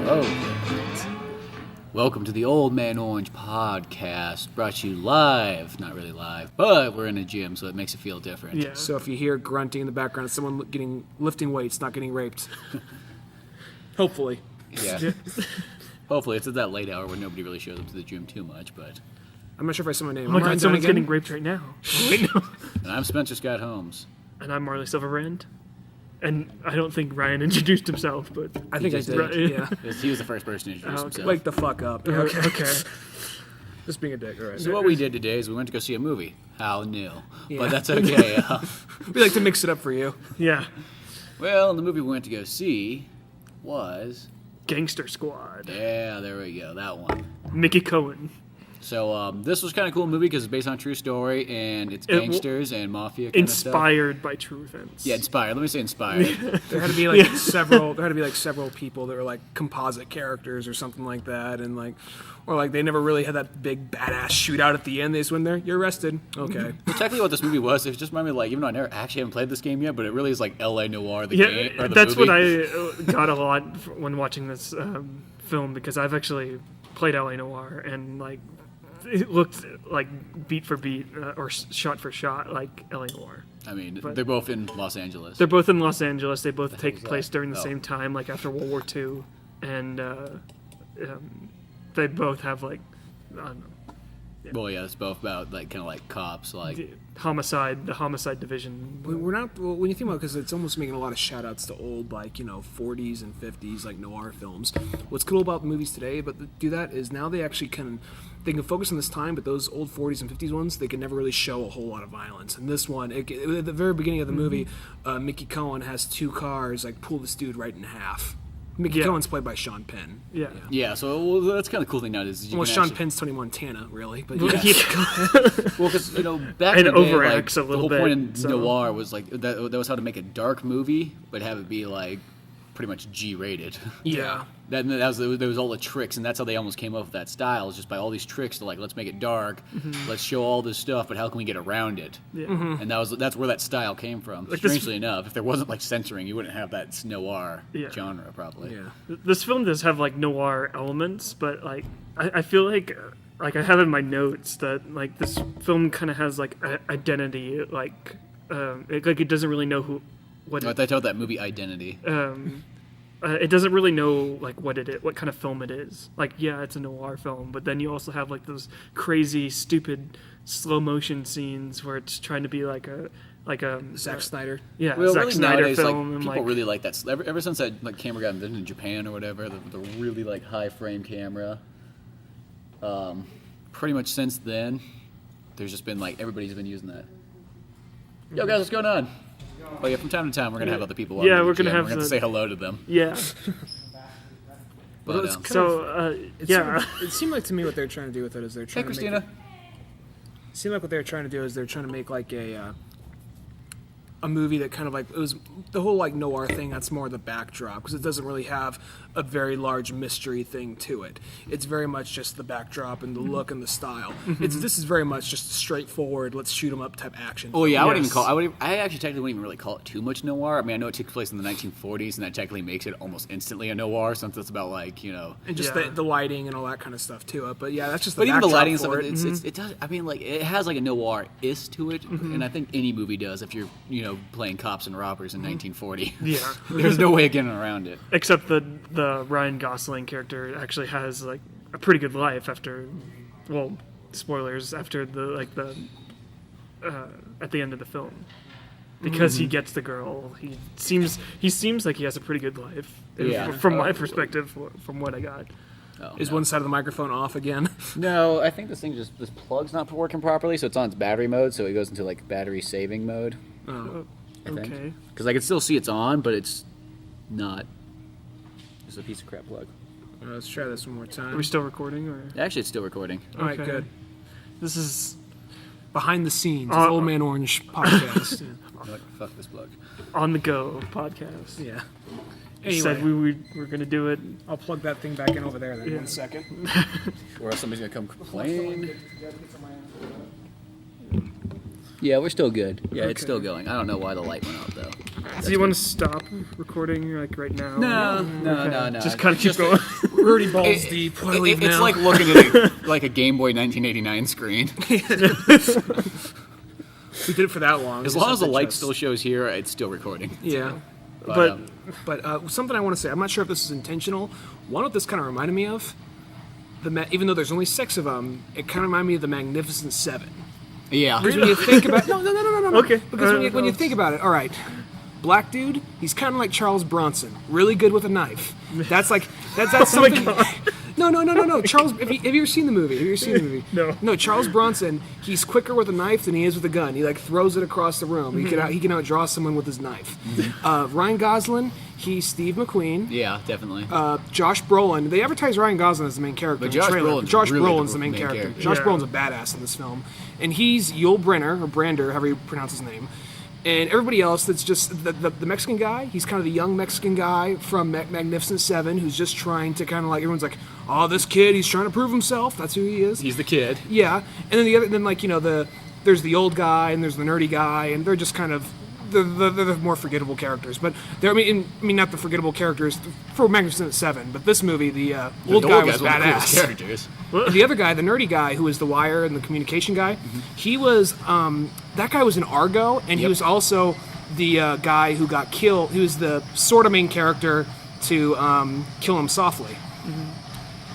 Oh, welcome to the Old Man Orange podcast, brought to you live. Not really live, but we're in a gym, so it makes it feel different. Yeah. So if you hear grunting in the background, someone lifting weights, not getting raped. Hopefully. Yeah. Hopefully it's at that late hour where nobody really shows up to the gym too much, but... I'm not sure if I said my name. Oh my god, Ryan someone's Dunigan. getting raped right now. Wait, no. And I'm Spencer Scott Holmes. And I'm Marley Silverbrand. And I don't think Ryan introduced himself, but... I think I just did, did. yeah. He was the first person to introduce okay. himself. Wake the fuck up. Okay. Just being a dick, all right. So what we did today is we went to go see a movie. How new. Yeah. But that's okay. We like to mix it up for you. Yeah. Well, the movie we went to go see was... Gangster Squad. Yeah, there we go. That one. Mickey Cohen. So this was kind of cool movie because it's based on a true story and it's gangsters and mafia kind Inspired by true events. Yeah, inspired. Let me say inspired. There had to be like several people that were like composite characters or something like that, and like, or like they never really had that big badass shootout at the end. They just went there, you're arrested. Okay. Well, technically, what this movie was, it just reminded me, like, even though I never actually haven't played this game yet, but it really is like L.A. Noir, the game, or the that's movie. what I got a lot when watching this film, because I've actually played L.A. Noir, and like it looked like beat for beat or shot for shot like L.A. Noir. I mean, But- they're both in Los Angeles. They're both in Los Angeles. They both take that? place during the Oh. same time, like after World War II, and they both have like I don't know, Well, yeah, it's both about like kind of like cops, like the homicide division. We're not, well, when you think about it, because it's almost making a lot of shout outs to old, like, 40s and 50s, like, noir films. What's cool about movies today, but do that, is now they actually can focus on this time, but those old 40s and 50s ones, they can never really show a whole lot of violence. And this one, at the very beginning of the movie, Mickey Cohen has two cars, like, pull this dude right in half. Mickey Yeah. Cohen's played by Sean Penn. Yeah. yeah. So well, that's kind of cool thing now is you Well, can Sean actually, Penn's Tony Montana, really, but Well, yeah. well, because back And in the day, overacts like, a the little whole point in bit, so- noir was like that was how to make a dark movie, but have it be like pretty much G-rated. Yeah. There was all the tricks, and that's how they almost came up with that style, is just by all these tricks to like, let's make it dark, let's show all this stuff, but how can we get around it? Yeah. And that's where that style came from. Like this- Strangely enough, if there wasn't like censoring, you wouldn't have that noir Yeah. genre probably. Yeah. This film does have like noir elements, but like I feel like I have in my notes that like this film kind of has like a identity, like it doesn't really know what I thought that movie Identity. it doesn't really know like what kind of film it is. Like, yeah, it's a noir film, but then you also have like those crazy, stupid slow motion scenes where it's trying to be like a Zack Snyder. yeah, Well, Zack really Snyder nowadays, film, like, and people like really like that. Ever since that like camera got invented in Japan or whatever, the really like high frame camera. Pretty much since then, there's just been like everybody's been using that. Yo guys, what's going on? Oh yeah, from time to time we're gonna have other people. Yeah, on we're the gonna gym. have We're gonna the- say hello to them. yeah. But, it's kind So yeah, It seemed like to me what they're trying to do with it is they're hey trying Christina. to make it seemed like what they're trying to do is they're trying to make like a movie that kind of like, it was the whole like noir thing, that's more the backdrop, because it doesn't really have a very large mystery thing to it. It's very much just the backdrop and the look and the style. This is very much just straightforward, let's shoot 'em up type action. Oh yeah, I wouldn't even Yes. call. I actually technically wouldn't even really call it too much noir. I mean, I know it takes place in the 1940s, and that technically makes it almost instantly a noir, since it's about like And just Yeah. the lighting and all that kind of stuff to it. But yeah, that's just the But even the backdrop lighting and for stuff, it. it does. I mean, like it has like a noir-ist to it, and I think any movie does if you're playing cops and robbers in 1940. yeah. There's no way of getting around it. Except the Ryan Gosling character actually has like a pretty good life after, well, spoilers, after the at the end of the film, because he gets the girl. He seems like he has a pretty good life. Yeah. From my perspective, from what I got. Oh, Is no. one side of the microphone off again? No, I think this plug's not working properly, so it's on its battery mode, so it goes into like battery saving mode. Oh. I think. Okay. Because I can still see it's on, but it's not. It's a piece of crap plug. Let's try this one more Are time. we still recording or? Actually, it's still recording. All right, Okay. good. This is Behind the scenes, it's Uh, Old Man Orange podcast. Like, fuck this plug. on the go podcast. yeah. You said Anyway, we were gonna do it. I'll plug that thing back in over there then. Yeah. 1 second. Or else somebody's gonna come complain. Yeah, we're still good. Yeah, it's Okay. still going. I don't know why the light went out though. Do you want to stop recording like right now? No. Just kind of keep going. We're already balls deep. Why leave It's now? like looking at like a Game Boy 1989 screen. We did it for that long. As long as the light still shows here, it's still recording. Yeah. But But something I want to say, I'm not sure if this is intentional. One what this kind of reminded me of, even though there's only 6 of them, it kind of reminded me of the Magnificent Seven. Yeah. Because when you think about no. Okay. Because when you think about it, all right, black dude, he's kind of like Charles Bronson, really good with a knife. That's like that's something. No. Charles, have you ever seen the movie? No. No, Charles Bronson, he's quicker with a knife than he is with a gun. He like throws it across the room. He can outdraw someone with his knife. Ryan Gosling, he's Steve McQueen. Yeah, definitely. Josh Brolin. They advertise Ryan Gosling as the main character. But in the Josh trailer. Brolin's Josh really Brolin's the the main main character. character. Josh Yeah. Brolin's a badass in this film, and he's Yul Brynner or Brander, however you pronounce his name. And everybody else that's just the Mexican guy. He's kind of the young Mexican guy from Magnificent Seven who's just trying to kind of like, everyone's like, oh, this kid, he's trying to prove himself. That's who he is. He's the kid. Yeah. And then there's the old guy and there's the nerdy guy, and they're just kind of they're the more forgettable characters. But I mean not the forgettable characters for Magnificent Seven, but this movie, the old guy was guy's one of the coolest badass. characters. The other guy, the nerdy guy, who was the wire and the communication guy, he was that guy was in Argo, and he was also the guy who got killed. He was the sort of main character to Kill Him Softly.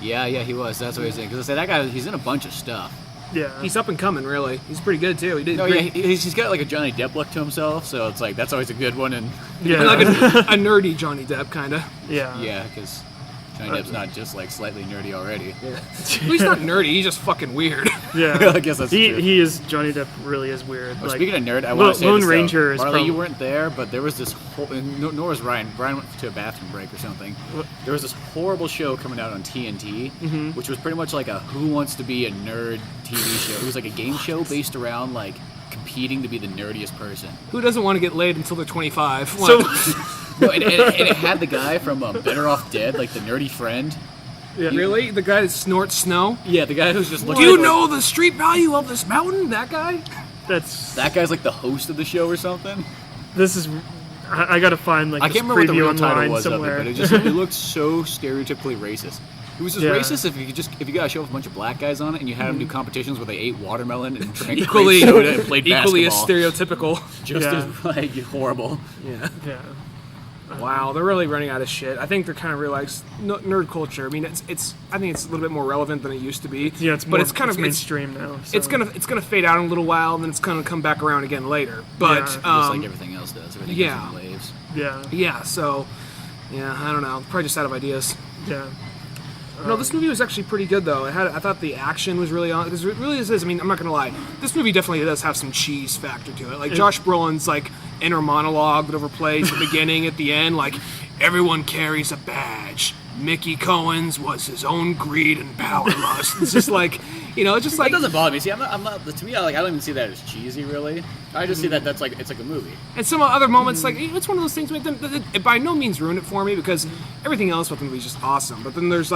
Yeah, he was. That's what he was saying. Because I said that guy, he's in a bunch of stuff. yeah. He's up and coming, really. He's pretty good too. He did No, great. yeah, he's got like a Johnny Depp look to himself, so it's like that's always a good one. And yeah. Like a nerdy Johnny Depp, kind of. yeah, because Johnny Depp's not just like slightly nerdy already. He's not nerdy. He's just fucking weird. Yeah. I guess that's he true. he is Johnny Depp really is weird. Well, Like, speaking of nerd, I want to say Lone this, Ranger is Marley, you prob- weren't there, but there was this whole, and nor was Ryan. Brian went to a bathroom break or something. There was this horrible show coming out on TNT, which was pretty much like a Who Wants to Be a Nerd TV show. It was like a game show based around like competing to be the nerdiest person. Who doesn't want to get laid until they're 25? So No, and it had the guy from Better Off Dead, like the nerdy friend. yeah. Really? The guy that snorts snow? Yeah, the guy who's just looking. Do you like, know the street value of this mountain? That guy? That's that guy's like the host of the show or something? this is. I gotta find like I this can't remember what the preview real title online was somewhere. of it, but it looked so stereotypically racist. It was just Yeah. racist if you got a show with a bunch of black guys on it and you had them do competitions where they ate watermelon and drank Equally, grape soda and played equally as basketball. stereotypical. Just Yeah. as like horrible. Yeah. yeah. Wow, they're really running out of shit. I think they're kind of realized nerd culture. I mean, it's. I think it's a little bit more relevant than it used to be. Yeah, it's but more, it's kind of mainstream now. So. It's gonna fade out in a little while, and then it's gonna come back around again later. But Yeah. Just like everything else does. Everything yeah. goes in waves. Yeah. yeah, so yeah, I don't know. Probably just out of ideas. Yeah. No, this movie was actually pretty good though. I thought the action was really on because it really is. I mean, I'm not gonna lie. This movie definitely does have some cheese factor to it. Like Josh Brolin's like inner monologue that overplays at the beginning, at the end. Like everyone carries a badge. Mickey Cohen's was his own greed and power lust. It's just like, it's just like. It doesn't bother me. See, I'm not. To me, I don't even see that as cheesy, really. I just see that it's like a movie. And some other moments, like it's one of those things. It by no means ruined it for me because everything else about the movie is just awesome. But then there'd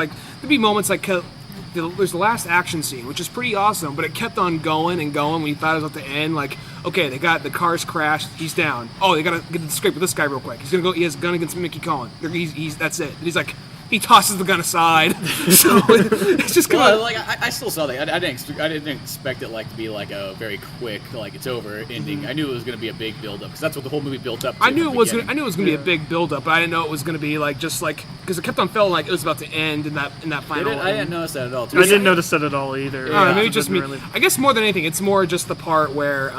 be moments like there's the last action scene, which is pretty awesome, but it kept on going and going. When you thought it was at the end, like okay, they got the car's crashed, he's down. Oh, they gotta get the scrape with this guy real quick. He's gonna go. He has a gun against Mickey Cohen. He's that's it. And he's like. He tosses the gun aside, so it's just kind Well, of like I still saw that. I didn't expect it like to be like a very quick like it's over ending. I knew it was going to be a big build up because that's what the whole movie built up to. I knew it was beginning. gonna be a big build up, but I didn't know it was gonna be like just like because it kept on feeling like it was about to end in that final. I didn't notice that at all. I didn't notice that at all either. Maybe It just doesn't me. really- I guess more than anything, it's more just the part where.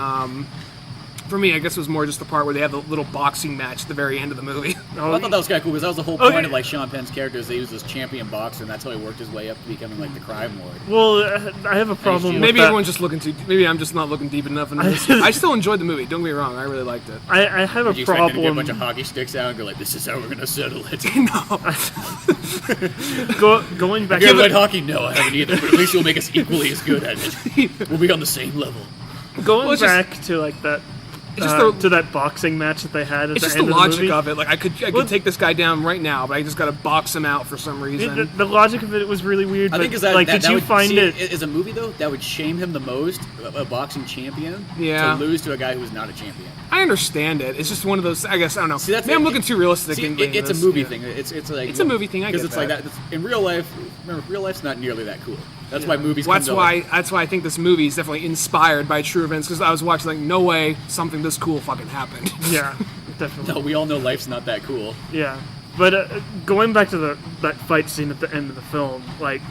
For me, I guess it was more just the part where they have the little boxing match at the very end of the movie. I thought that was kind of cool because that was the whole Okay. point of like Sean Penn's character is they use this champion boxer and that's how he worked his way up to becoming like the crime lord. Well, I have a problem with Maybe that. everyone's just looking too. Maybe I'm just not looking deep enough into this. I still enjoyed the movie. Don't get me wrong. I really liked it. I have a Did you expect him to get a problem bunch of hockey sticks out and go like, "This is how we're gonna settle it"? going back. You ever played hockey? No, I haven't either. But at least you'll make us equally as good at it. We'll be on the same level. Going Well, it's just- back to like that to that boxing match that they had at It's the just end the of the logic movie. of it. Like I could take this guy down right now, but I just got to box him out for some reason. The logic of it was really weird. I but, think is that like, that, did that you would, find see, it? as a movie though? That would shame him the most, a boxing champion, Yeah. to lose to a guy who's not a champion. I understand it. It's just one of those. I guess I don't know. See, that's Maybe I'm it. looking too realistic. See, in it's a this. movie Yeah. thing. It's like It's a movie thing, I because get it's like that. that. In real life, remember, real life's not nearly that cool. That's why movies. Well, come to life. that's why I think this movie is definitely inspired by true events. Because I was watching, like, no way something this cool fucking happened. Yeah, definitely. No, we all know life's not that cool. Yeah, but going back to that fight scene at the end of the film, like,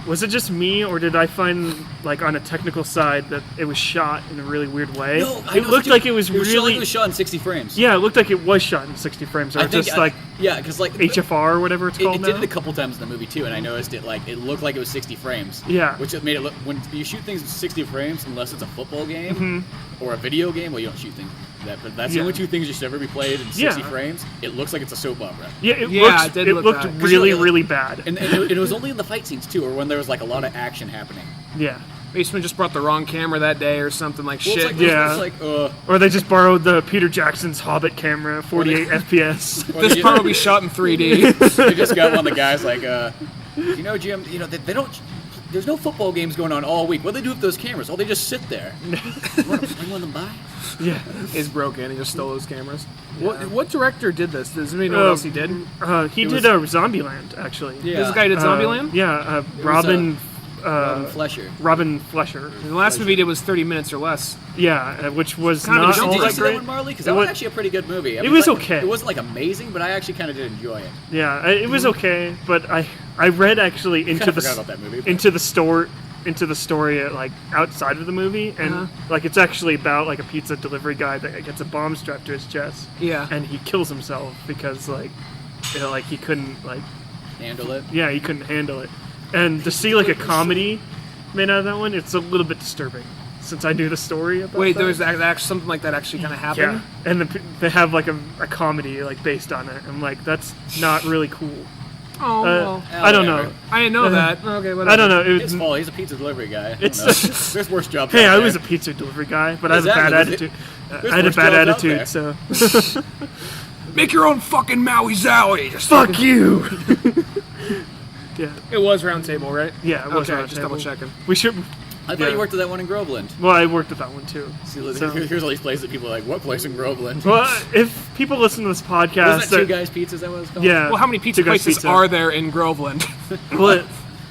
was it just me, or did I find, like, on a technical side that it was shot in a really weird way? No, I it know looked what like you- it was shot really. like it was shot in 60 frames. Yeah, it looked like it was shot in 60 frames, or I think just like yeah, because like HFR or whatever it's called It now. did it a couple times in the movie too, and I noticed it like it looked like it was 60 frames. Yeah. Which it made it look when you shoot things in 60 frames, unless it's a football game or a video game. Well, you don't shoot things that, but that's the Yeah. only two things you should ever be played in 60 Yeah. frames. It looks like it's a soap opera. Yeah, it Yeah, looked, it did it look looked bad. 'Cause really, you're like- really bad. And it was only in the fight scenes too, or when there was like a lot of action happening. Yeah. Maybe someone just brought the wrong camera that day or something like Well, shit. it's like, Yeah. it's like Or they just borrowed the Peter Jackson's Hobbit camera, 48 FPS. or This they part will just, be shot in 3D. they just got one of the guys like, you know, Jim, you know they don't. There's no football games going on all week. What do they do with those cameras? Oh, they just sit there. You want to bring one of them by? Yeah. is broken. He just stole those cameras. What director did this? Does anybody know what else he did? He did Zombieland, actually. Yeah. This guy did Zombieland? Yeah, Robin Flesher. Robin Flesher. The last movie he did was 30 minutes or less. Yeah, which was Kind of not a all Did you that see that great. one, Marley? Because It that was was- actually a pretty good movie. I it mean, was like, okay. It wasn't like amazing, but I actually kind of did enjoy it. Yeah, it was okay, but I read actually into Kinda the forgot about that movie, but- into the story like outside of the movie, and like it's actually about like a pizza delivery guy that gets a bomb strapped to his chest. Yeah. And he kills himself because like like he couldn't like Handle it. he couldn't handle it. And to see like a comedy made out of that one, it's a little bit disturbing since I knew the story about Wait, that. there was actually something like that actually kind of happened? Yeah, and they have like a comedy like based on it. I'm like, that's not really cool. Oh, well. I don't know. whatever. I didn't know that. Okay, whatever. I don't know. His fault. He's a pizza delivery guy. I don't It's- know. There's worse jobs. Hey, out I there. was a pizza delivery guy, but I have a Exactly. bad attitude. There's I had a worse bad jobs out there. attitude, so Make your own fucking Maui Zowie. Just fuck you. Yeah, It was Round Table, right? yeah. It was Okay, Round just Table. double checking. We should. I thought yeah. you worked at that one in Groveland. Well, I worked at that one too. See, look, So- here's all these places that people are like, what place in Groveland? Well, if people listen to this podcast, Wasn't that Two Guys Pizza? Is that what it's called? yeah. Well, how many pizza Two Guys places Pizza. are there in Groveland? Well,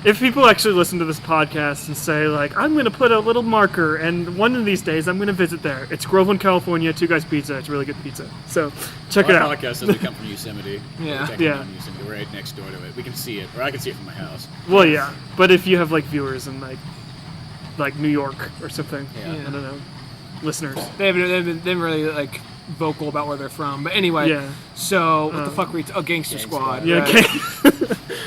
if people actually listen to this podcast and say, like, I'm going to put a little marker, and one of these days I'm going to visit there. It's Groveland, California, Two Guys Pizza. It's really good pizza. So check it Our out. podcast says we come from Yosemite. Yeah. We're technically Yeah. not in Yosemite. We're right next door to it. We can see it, or I can see it from my house. Well, yeah. But if you have, like, viewers in, like New York or something, Yeah. I don't know, listeners. They've been really like vocal about where they're from. But anyway, Yeah. so what the fuck were you? Gangster Squad. Yeah, right. okay.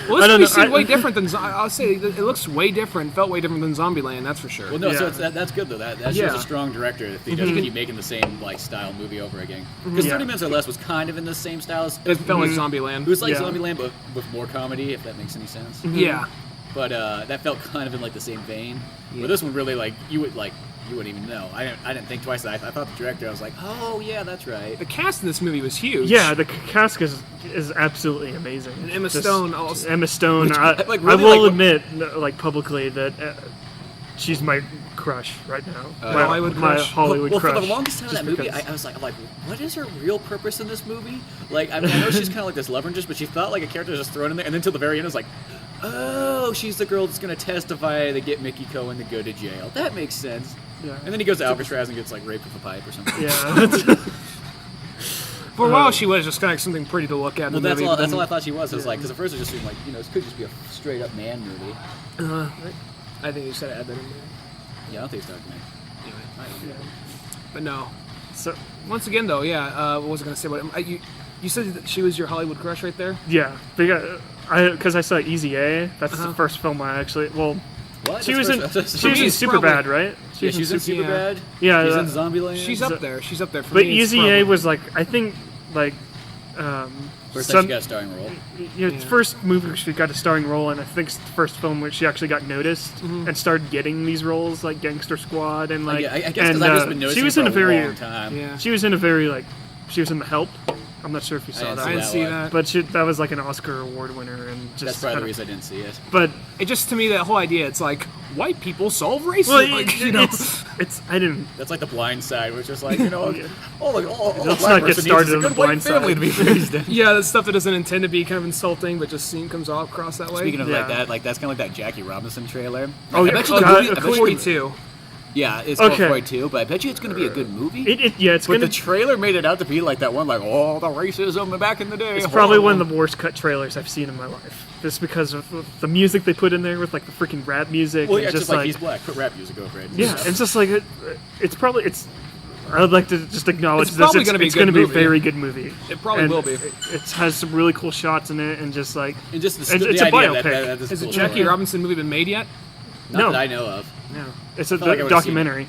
Well, I this don't movie know, seemed I- way different than. I'll say it looks way different. Felt way different than Zombieland. That's for sure. Well, no, so Yeah. that's good though. That shows Yeah. a strong director if he doesn't keep making the same like style movie over again. Because Yeah. 30 Minutes or Less was kind of in the same style. It felt like Zombieland. It was like Yeah. Zombieland, but with more comedy, if that makes any sense. Yeah. But that felt kind of in like the same vein. But this one really like you wouldn't even know. I didn't think twice. I thought the director. I was like, oh yeah, that's right. The cast in this movie was huge. Yeah, the cast is absolutely amazing. And Emma Just- Stone also. Emma Stone. I like, I really, will like, admit, like publicly, that she's my crush right now. My Hollywood my crush? Hollywood Well, crush. for the longest time of just that movie, because- I was like, what is her real purpose in this movie? Like, I mean, I know she's kind of like this love interest, but she felt like a character just thrown in there, and then till the very end, it was like, oh, she's the girl that's going to testify to get Mickey Cohen to go to jail. That makes sense. Yeah. And then he goes to Alcatraz and gets like raped with a pipe or something. Yeah. For a while, she was just kind of something pretty to look at. In Well, the that's movie, all. but That's then- all I thought she was. It was like, because at first it just seemed like, this could just be a straight up man movie. I think you just gotta add that in there. Yeah, I don't think it's Dark Man. But no. So Once again, though, yeah. What was I gonna say about it? You said that she was your Hollywood crush right there. yeah, because I saw Easy A. That's the first film I actually. Well, What? she was in That's she was in it's Superbad, probably- right? Yeah, she's in Superbad. Yeah, She's uh, in Zombieland. She's up there. She's up there for But me. it's Easy A probably- was like I think like First time she got a starring role. It's first movie where she got a starring role, and I think it's the first film where she actually got noticed and started getting these roles, like Gangster Squad and like. I guess because I've just been noticing she was for in a very long time. Yeah. She was in a very like she was in The Help. I'm not sure if you saw that. I didn't see one. that. But that was like an Oscar award winner, and just That's probably the kinda- reason I didn't see it. But It just, to me, that whole idea, it's like, white people solve racism. well, like, it's I didn't. That's like The Blind Side, which is like, you know, Yeah. all Let's black not get person started needs is a on The good white Blind family Side. to be raised in. yeah, the stuff that doesn't intend to be kind of insulting, but just comes off across that way. Speaking of Yeah. like that, like that's kind of like that Jackie Robinson trailer. Oh, I yeah. bet you the God, movie- I bet you 42. Yeah, it's called Okay. 42, but I bet you it's going to be a good movie. It's But gonna. the trailer made it out to be like that one, like, oh, the racism back in the day. It's probably one of the worst cut trailers I've seen in my life. Just because of the music they put in there with like the freaking rap music. Well, and yeah, it's just just like he's black. Put rap music over it. and yeah, stuff. it's just like it's probably it's. I would like to just acknowledge It's this. probably It's gonna be a it's good going to be a movie. very good movie. It probably And will be. It has some really cool shots in it, and just like And just the, it's the a idea biopic. that this Has is a cool Jackie story. Robinson movie been made yet? Not No. that I know of. No. It's a felt like I would've seen it. documentary.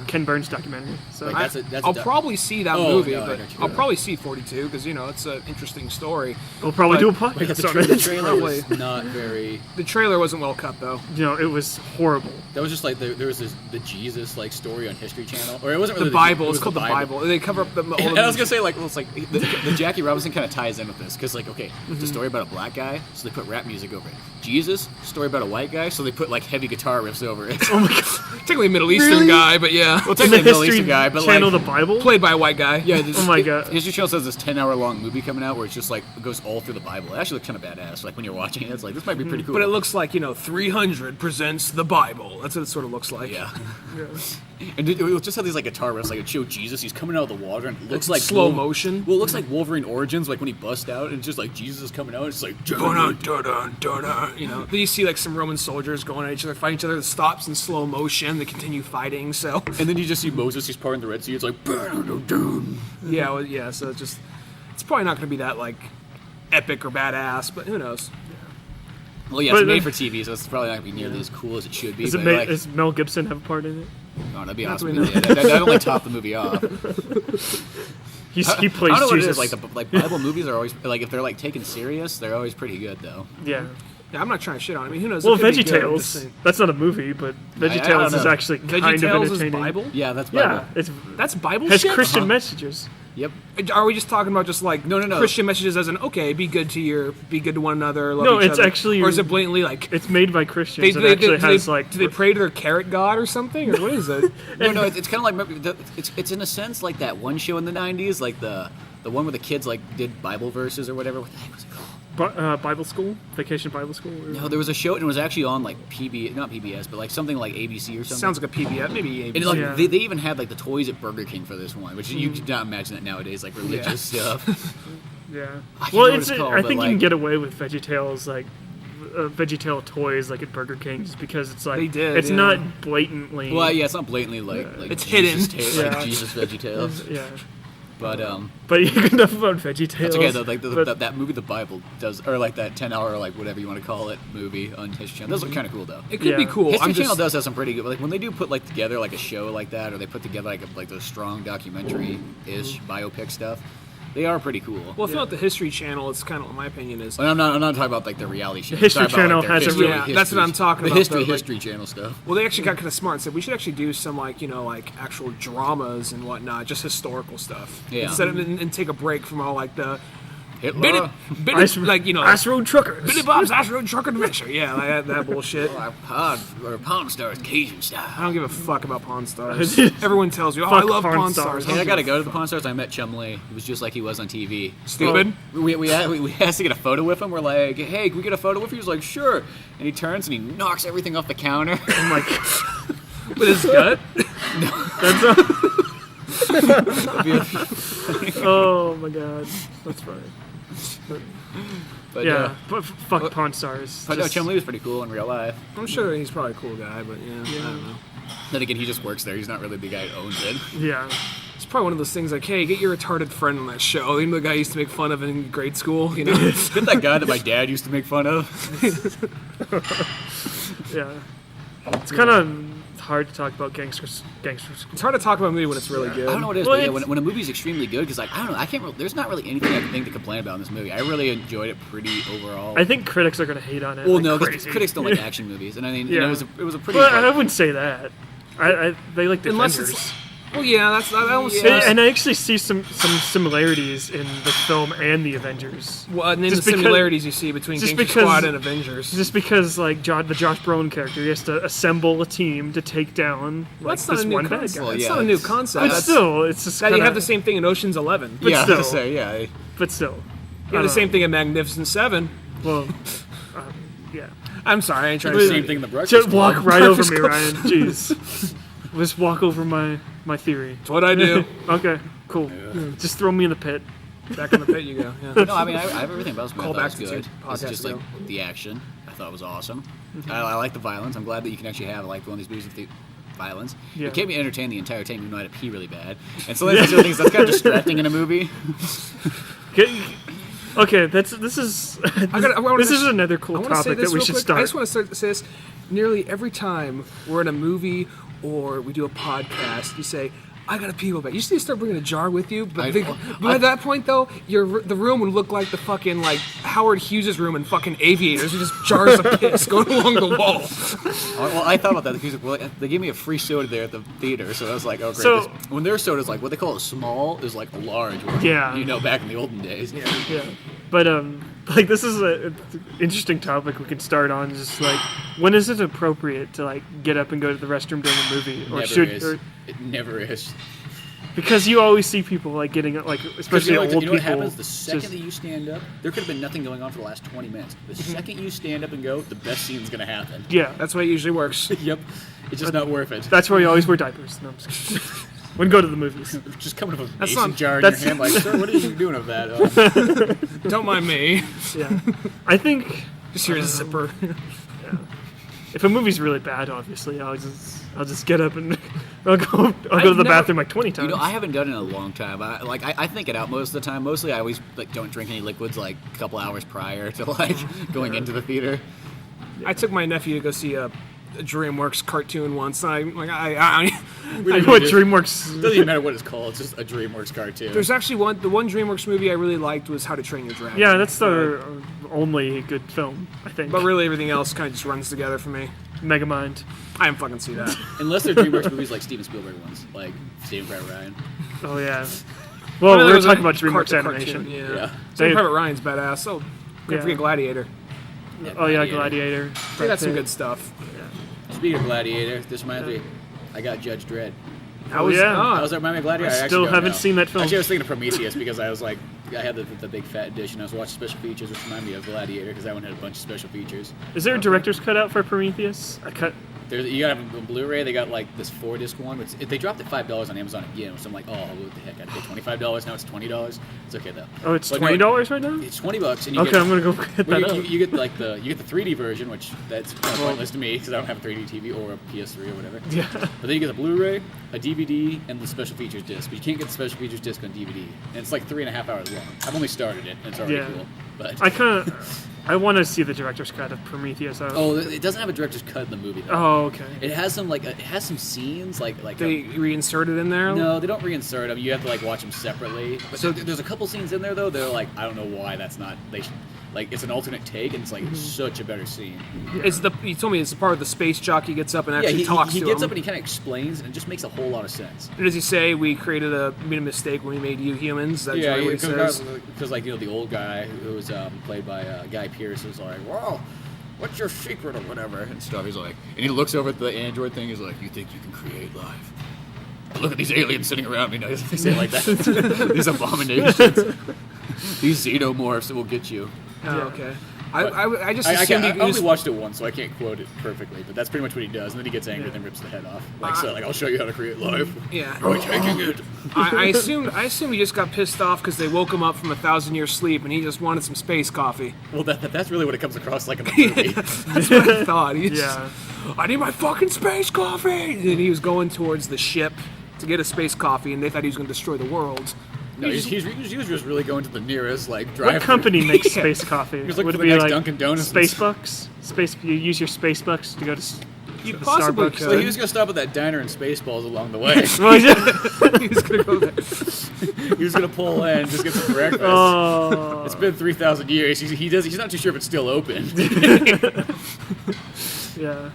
Ken Burns documentary. So Like, that's a I'll doc- probably see that Oh, movie, no, I but got you. I'll probably see 42 because, you know, it's an interesting story. we'll probably do a But- Like, podcast the, on the it. trailer was not very. The trailer wasn't well cut, though. You know, it was horrible. That was just like there was the Jesus like story on History Channel, or it wasn't The really Bible. it was It's called the Bible. They cover up the. All And of I was the- gonna say like, well, it's like the Jackie Robinson kind of ties in with this because like, okay, it's a story about a black guy, so they put rap music over it. Jesus, story about a white guy, so they put like heavy guitar riffs over it. Oh my god! Technically a Middle Eastern Really? guy, but yeah. Well, In the technically a Middle History Eastern guy, but Channel, like, the Bible. Played by a white guy. yeah, this, Oh my God. History Channel says this 10-hour-long movie coming out where it's just like it goes all through the Bible. It actually looks kind of badass. Like when you're watching it, it's like this might be pretty cool. But it looks like, 300 presents the Bible. That's what it sort of looks like. yeah. Yeah. And it just had these like guitar riffs, like it showed Jesus, he's coming out of the water, and it looks like slow motion. Well, it looks like Wolverine Origins, like when he busts out, and it's just like Jesus is coming out. It's like Dun, dun, dun, dun, dun. Then you see like some Roman soldiers going at each other, fighting each other. It stops in slow motion. They continue fighting. So and then you just see Moses, he's parting the Red Sea. It's like yeah, well, yeah. So it's probably not going to be that like epic or badass, but who knows? well, yeah, But it's made then- for TV, so it's probably not gonna be nearly as cool as it should be. Is, it but ma- like, does Mel Gibson have a part in it? oh, that'd be Not awesome. that we know. Yeah, that only top the movie off. He I plays don't know what it Jesus. is. Like Bible movies are always like if they're like taken serious, they're always pretty good though. yeah. Yeah, I'm not trying to shit on it. I mean, who knows? Well, It could be good, I'm just VeggieTales. saying. That's not a movie, but don't VeggieTales is know. actually kind of VeggieTales is entertaining. Bible. Yeah, that's Bible. Yeah, it's That's Bible has shit. Christian messages. Yep. Are we just talking about just like No. Christian messages as an okay, be good to one another, love No, each it's other? actually- or is it blatantly like It's made by Christians. and actually has like do they pray to their carrot god or something, or what is it? No, it's kind of like it's in a sense like that one show in the '90s, like the one where the kids like did Bible verses or whatever. What the heck was it called? Bible school, Vacation Bible School. Or... No, there was a show and it was actually on like not PBS, but like something like ABC or something. Sounds like a PBS, maybe ABC. And like Yeah. they even had like the toys at Burger King for this one, which you could not imagine that nowadays, like religious stuff. Yeah. I can't Well, remember what it's. it's called, I but, think you like- can get away with VeggieTales like. VeggieTale toys like at Burger King just because it's like They did, it's yeah. not blatantly Well, yeah, it's not blatantly like It's Jesus hidden. like Yeah. Jesus VeggieTales, yeah, but but you can enough about VeggieTales. that's okay though. Like but- that movie, The Bible does, or like that 10-hour like whatever you want to call it movie on History Channel. Those look kind of cool though. it could be Yeah. cool. History I'm Channel just, does have some pretty good, like when they do put like together like a show like that, or they put together like those strong documentary-ish biopic stuff. They are pretty cool. well, I feel like the History Channel, it's kind of what my opinion is. And I'm not talking about like the reality show. The History I'm talking about, Channel their has a history- really- Yeah, that's what I'm talking the about, history though, like- History Channel stuff. Well, they actually got kind of smart and said we should actually do some like like actual dramas and whatnot, just historical stuff. Yeah. Instead of and take a break from all like the Hitler. like Ice Road Truckers. Billy Bob's Ice Road Truck Adventure. Yeah, like that bullshit. Pawn Stars Cajun I style. don't give a fuck about Pawn Stars. Everyone tells you, oh, I Fuck love Pawn Pawn Stars. Stars. Hey, I gotta go to the Pawn Stars. I met Chumlee. He was just like he was on TV. Stupid. We asked to get a photo with him. We're like, hey, can we get a photo with you? He's like, sure. And he turns and he knocks everything off the counter. I'm like, With his gut. oh my god, that's funny. But, Yeah, but fuck Pawn Stars. But no, Just- Chumlee was pretty cool in real life. I'm sure he's probably a cool guy, but yeah, I don't know. Then again, he just works there. He's not really the guy who owns it. Yeah. It's probably one of those things like, hey, get your retarded friend on that show. Even the guy I used to make fun of in grade school, you know? Get that guy that my dad used to make fun of. Yeah. It's kind of It's hard to talk about Gangster Squad. It's hard to talk about a movie when it's really good. I don't know what it is, Well, but yeah, when a movie's extremely good, because like I don't know, I can't. There's not really anything I can think to complain about in this movie. I really enjoyed it pretty overall. I think critics are going to hate on it. well, like no, crazy. because critics don't like action movies, and I mean, Yeah. it was a pretty. Well, I wouldn't say that. They like the Unless Avengers. it's. Well, yeah, that's. I almost. And I actually see some similarities in the film and the Avengers. Well, and then Just the because- similarities you see between just Gangster because- Squad and Avengers. Just because, like, the Josh Brolin character, he has to assemble a team to take down like, That's not this a new one bad concept. guy. Well, It's yeah, not a new it's- concept. But That's- still, it's just that you kinda, have the same thing in Ocean's 11. yeah, I was gonna still. say, yeah. But still. You have the same thing in Magnificent Seven. Well, yeah. I'm sorry, I ain't trying The to same say thing in the Breakfast Just walk Club. right over me, Breakfast Club. Ryan. Jeez. Just walk over my theory. It's what I do. Okay, cool. Just throw me in the pit. Back in the pit you go. Yeah. No, I mean, I have everything about this movie. I Call thought back it to was the good. It's podcast just like ago. the action. I thought was awesome. I like the violence. I'm glad that you can actually have like one of these movies with the violence. Yeah. It kept me entertained the entire time, even though I had to pee really bad. And so that's the things that's kind of distracting in a movie. Okay, this is another cool I wanna say topic this that we real should quick. start. I just want to say this. Nearly every time we're in a movie or we do a podcast, you say, I gotta pee real bad. You just need to start bringing a jar with you. But at that point, though, the room would look like the fucking, like, Howard Hughes' room in fucking Aviators with just jars of piss going along the wall. Well, I thought about that because they gave me a free soda there at the theater, so I was like, oh, great. So- When their soda's like, what they call a small is like a large one. Yeah. You know, back in the olden days. Yeah, but like this is an interesting topic we can start on. Just like, when is it appropriate to like get up and go to the restroom during a movie, or Never should? is. Or, It never is. because you always see people like getting like, especially You know, old what people. happens? The second just- that you stand up, there could have been nothing going on for the last 20 minutes. The second you stand up and go, the best scene's going to happen. yeah, That's the way it usually works. Yep. It's just not worth it. that's why you always wear diapers. No, I'm just kidding. When go to the movies. Just coming with a That's mason not- jar in that's- your hand, like, sir, what are you doing with that? Don't mind me. Yeah, I think Just hear a zipper. if a movie's really bad, obviously I'll just get up and I'll go to the never- bathroom like 20 times. You know, I haven't done it in a long time. I think it out most of the time. Mostly, I always like don't drink any liquids like a couple hours prior to like going into the theater. I took my nephew to go see a DreamWorks cartoon once. And I'm like, what DreamWorks? It doesn't even matter what it's called. It's just a DreamWorks cartoon. There's actually the one DreamWorks movie I really liked was How to Train Your Dragon. Yeah, that's the only good film, I think. But really, everything else kind of just runs together for me. Megamind. I didn't fucking see that. Unless they're DreamWorks movies like Steven Spielberg ones, like Saving Private Ryan. Oh yeah. Well, There we were was a talking about DreamWorks cartoon, animation. Yeah. Yeah. Saving They- Private Ryan's badass. So, can't Yeah. forget Gladiator. Oh yeah, Gladiator. They got some good stuff. Speaking of Gladiator, this reminds me. I got Judge Dredd. How was, yeah. That was that remind me of Gladiator. I actually still don't haven't know. seen that film. Actually, I was thinking of Prometheus because I was like, I had the big fat edition. I was watching special features, which reminded me of Gladiator because that one had a bunch of special features. Is there a director's cut out for Prometheus? You gotta have a Blu-ray. They got like this 4-disc one. Which, they dropped it $5 on Amazon again. So I'm like, oh, what the heck? I paid $25. Now it's $20. It's okay though. Oh, it's But no, $20 right now. It's $20, and you Okay, get, I'm gonna go get well, that up. you get like the 3D version, which that's kind of pointless to me because I don't have a 3D TV or a PS3 or whatever. Yeah. But then you get the Blu-ray, a DVD, and the special features disc. But you can't get the special features disc on DVD, and it's like 3.5 hours long. I've only started it, and it's already Yeah. cool. But I want to see the director's cut of Prometheus. it doesn't have a director's cut in the movie though. Oh, okay. It has some scenes like They reinserted in there? no, they don't reinsert them. You have to like watch them separately. But so there's a couple scenes in there though. They're like, I don't know why that's not. It's an alternate take, and it's like such a better scene. You told me it's the part of the space jockey gets up and actually he talks he to gets him. up and he kind of explains, and it just makes a whole lot of sense. Does he say we made a mistake when we made you humans? That's really what he says. Because like the old guy who was played by Guy Pearce was like, well, what's your secret or whatever and stuff. He's like, and he looks over at the android thing. He's like, you think you can create life? But look at these aliens sitting around me. No, they say it like that. These abominations. These xenomorphs that will get you. Oh, okay. I just I assumed he only was. watched it once, so I can't quote it perfectly, but that's pretty much what he does. And then he gets angry and then rips the head off. Like, I'll show you how to create life. Yeah. By taking it. I assumed he just got pissed off because they woke him up from a 1,000-year sleep and he just wanted some space coffee. Well, that's really what it comes across like in the movie. That's what I thought. He just, Yeah. I need my fucking space coffee. And he was going towards the ship to get a space coffee, and they thought he was going to destroy the world. No, he was just really going to the nearest drive. What company makes space coffee? was looking Would for it the be next like Dunkin' Donuts. Space Bucks? You use your Space Bucks to go to You possibly Starbucks. could. So he was gonna stop at that diner in Spaceballs along the way. Well, yeah. He was gonna go there. He was gonna pull in and just get some breakfast. Oh. It's been 3,000 years. He's not too sure if it's still open. Yeah.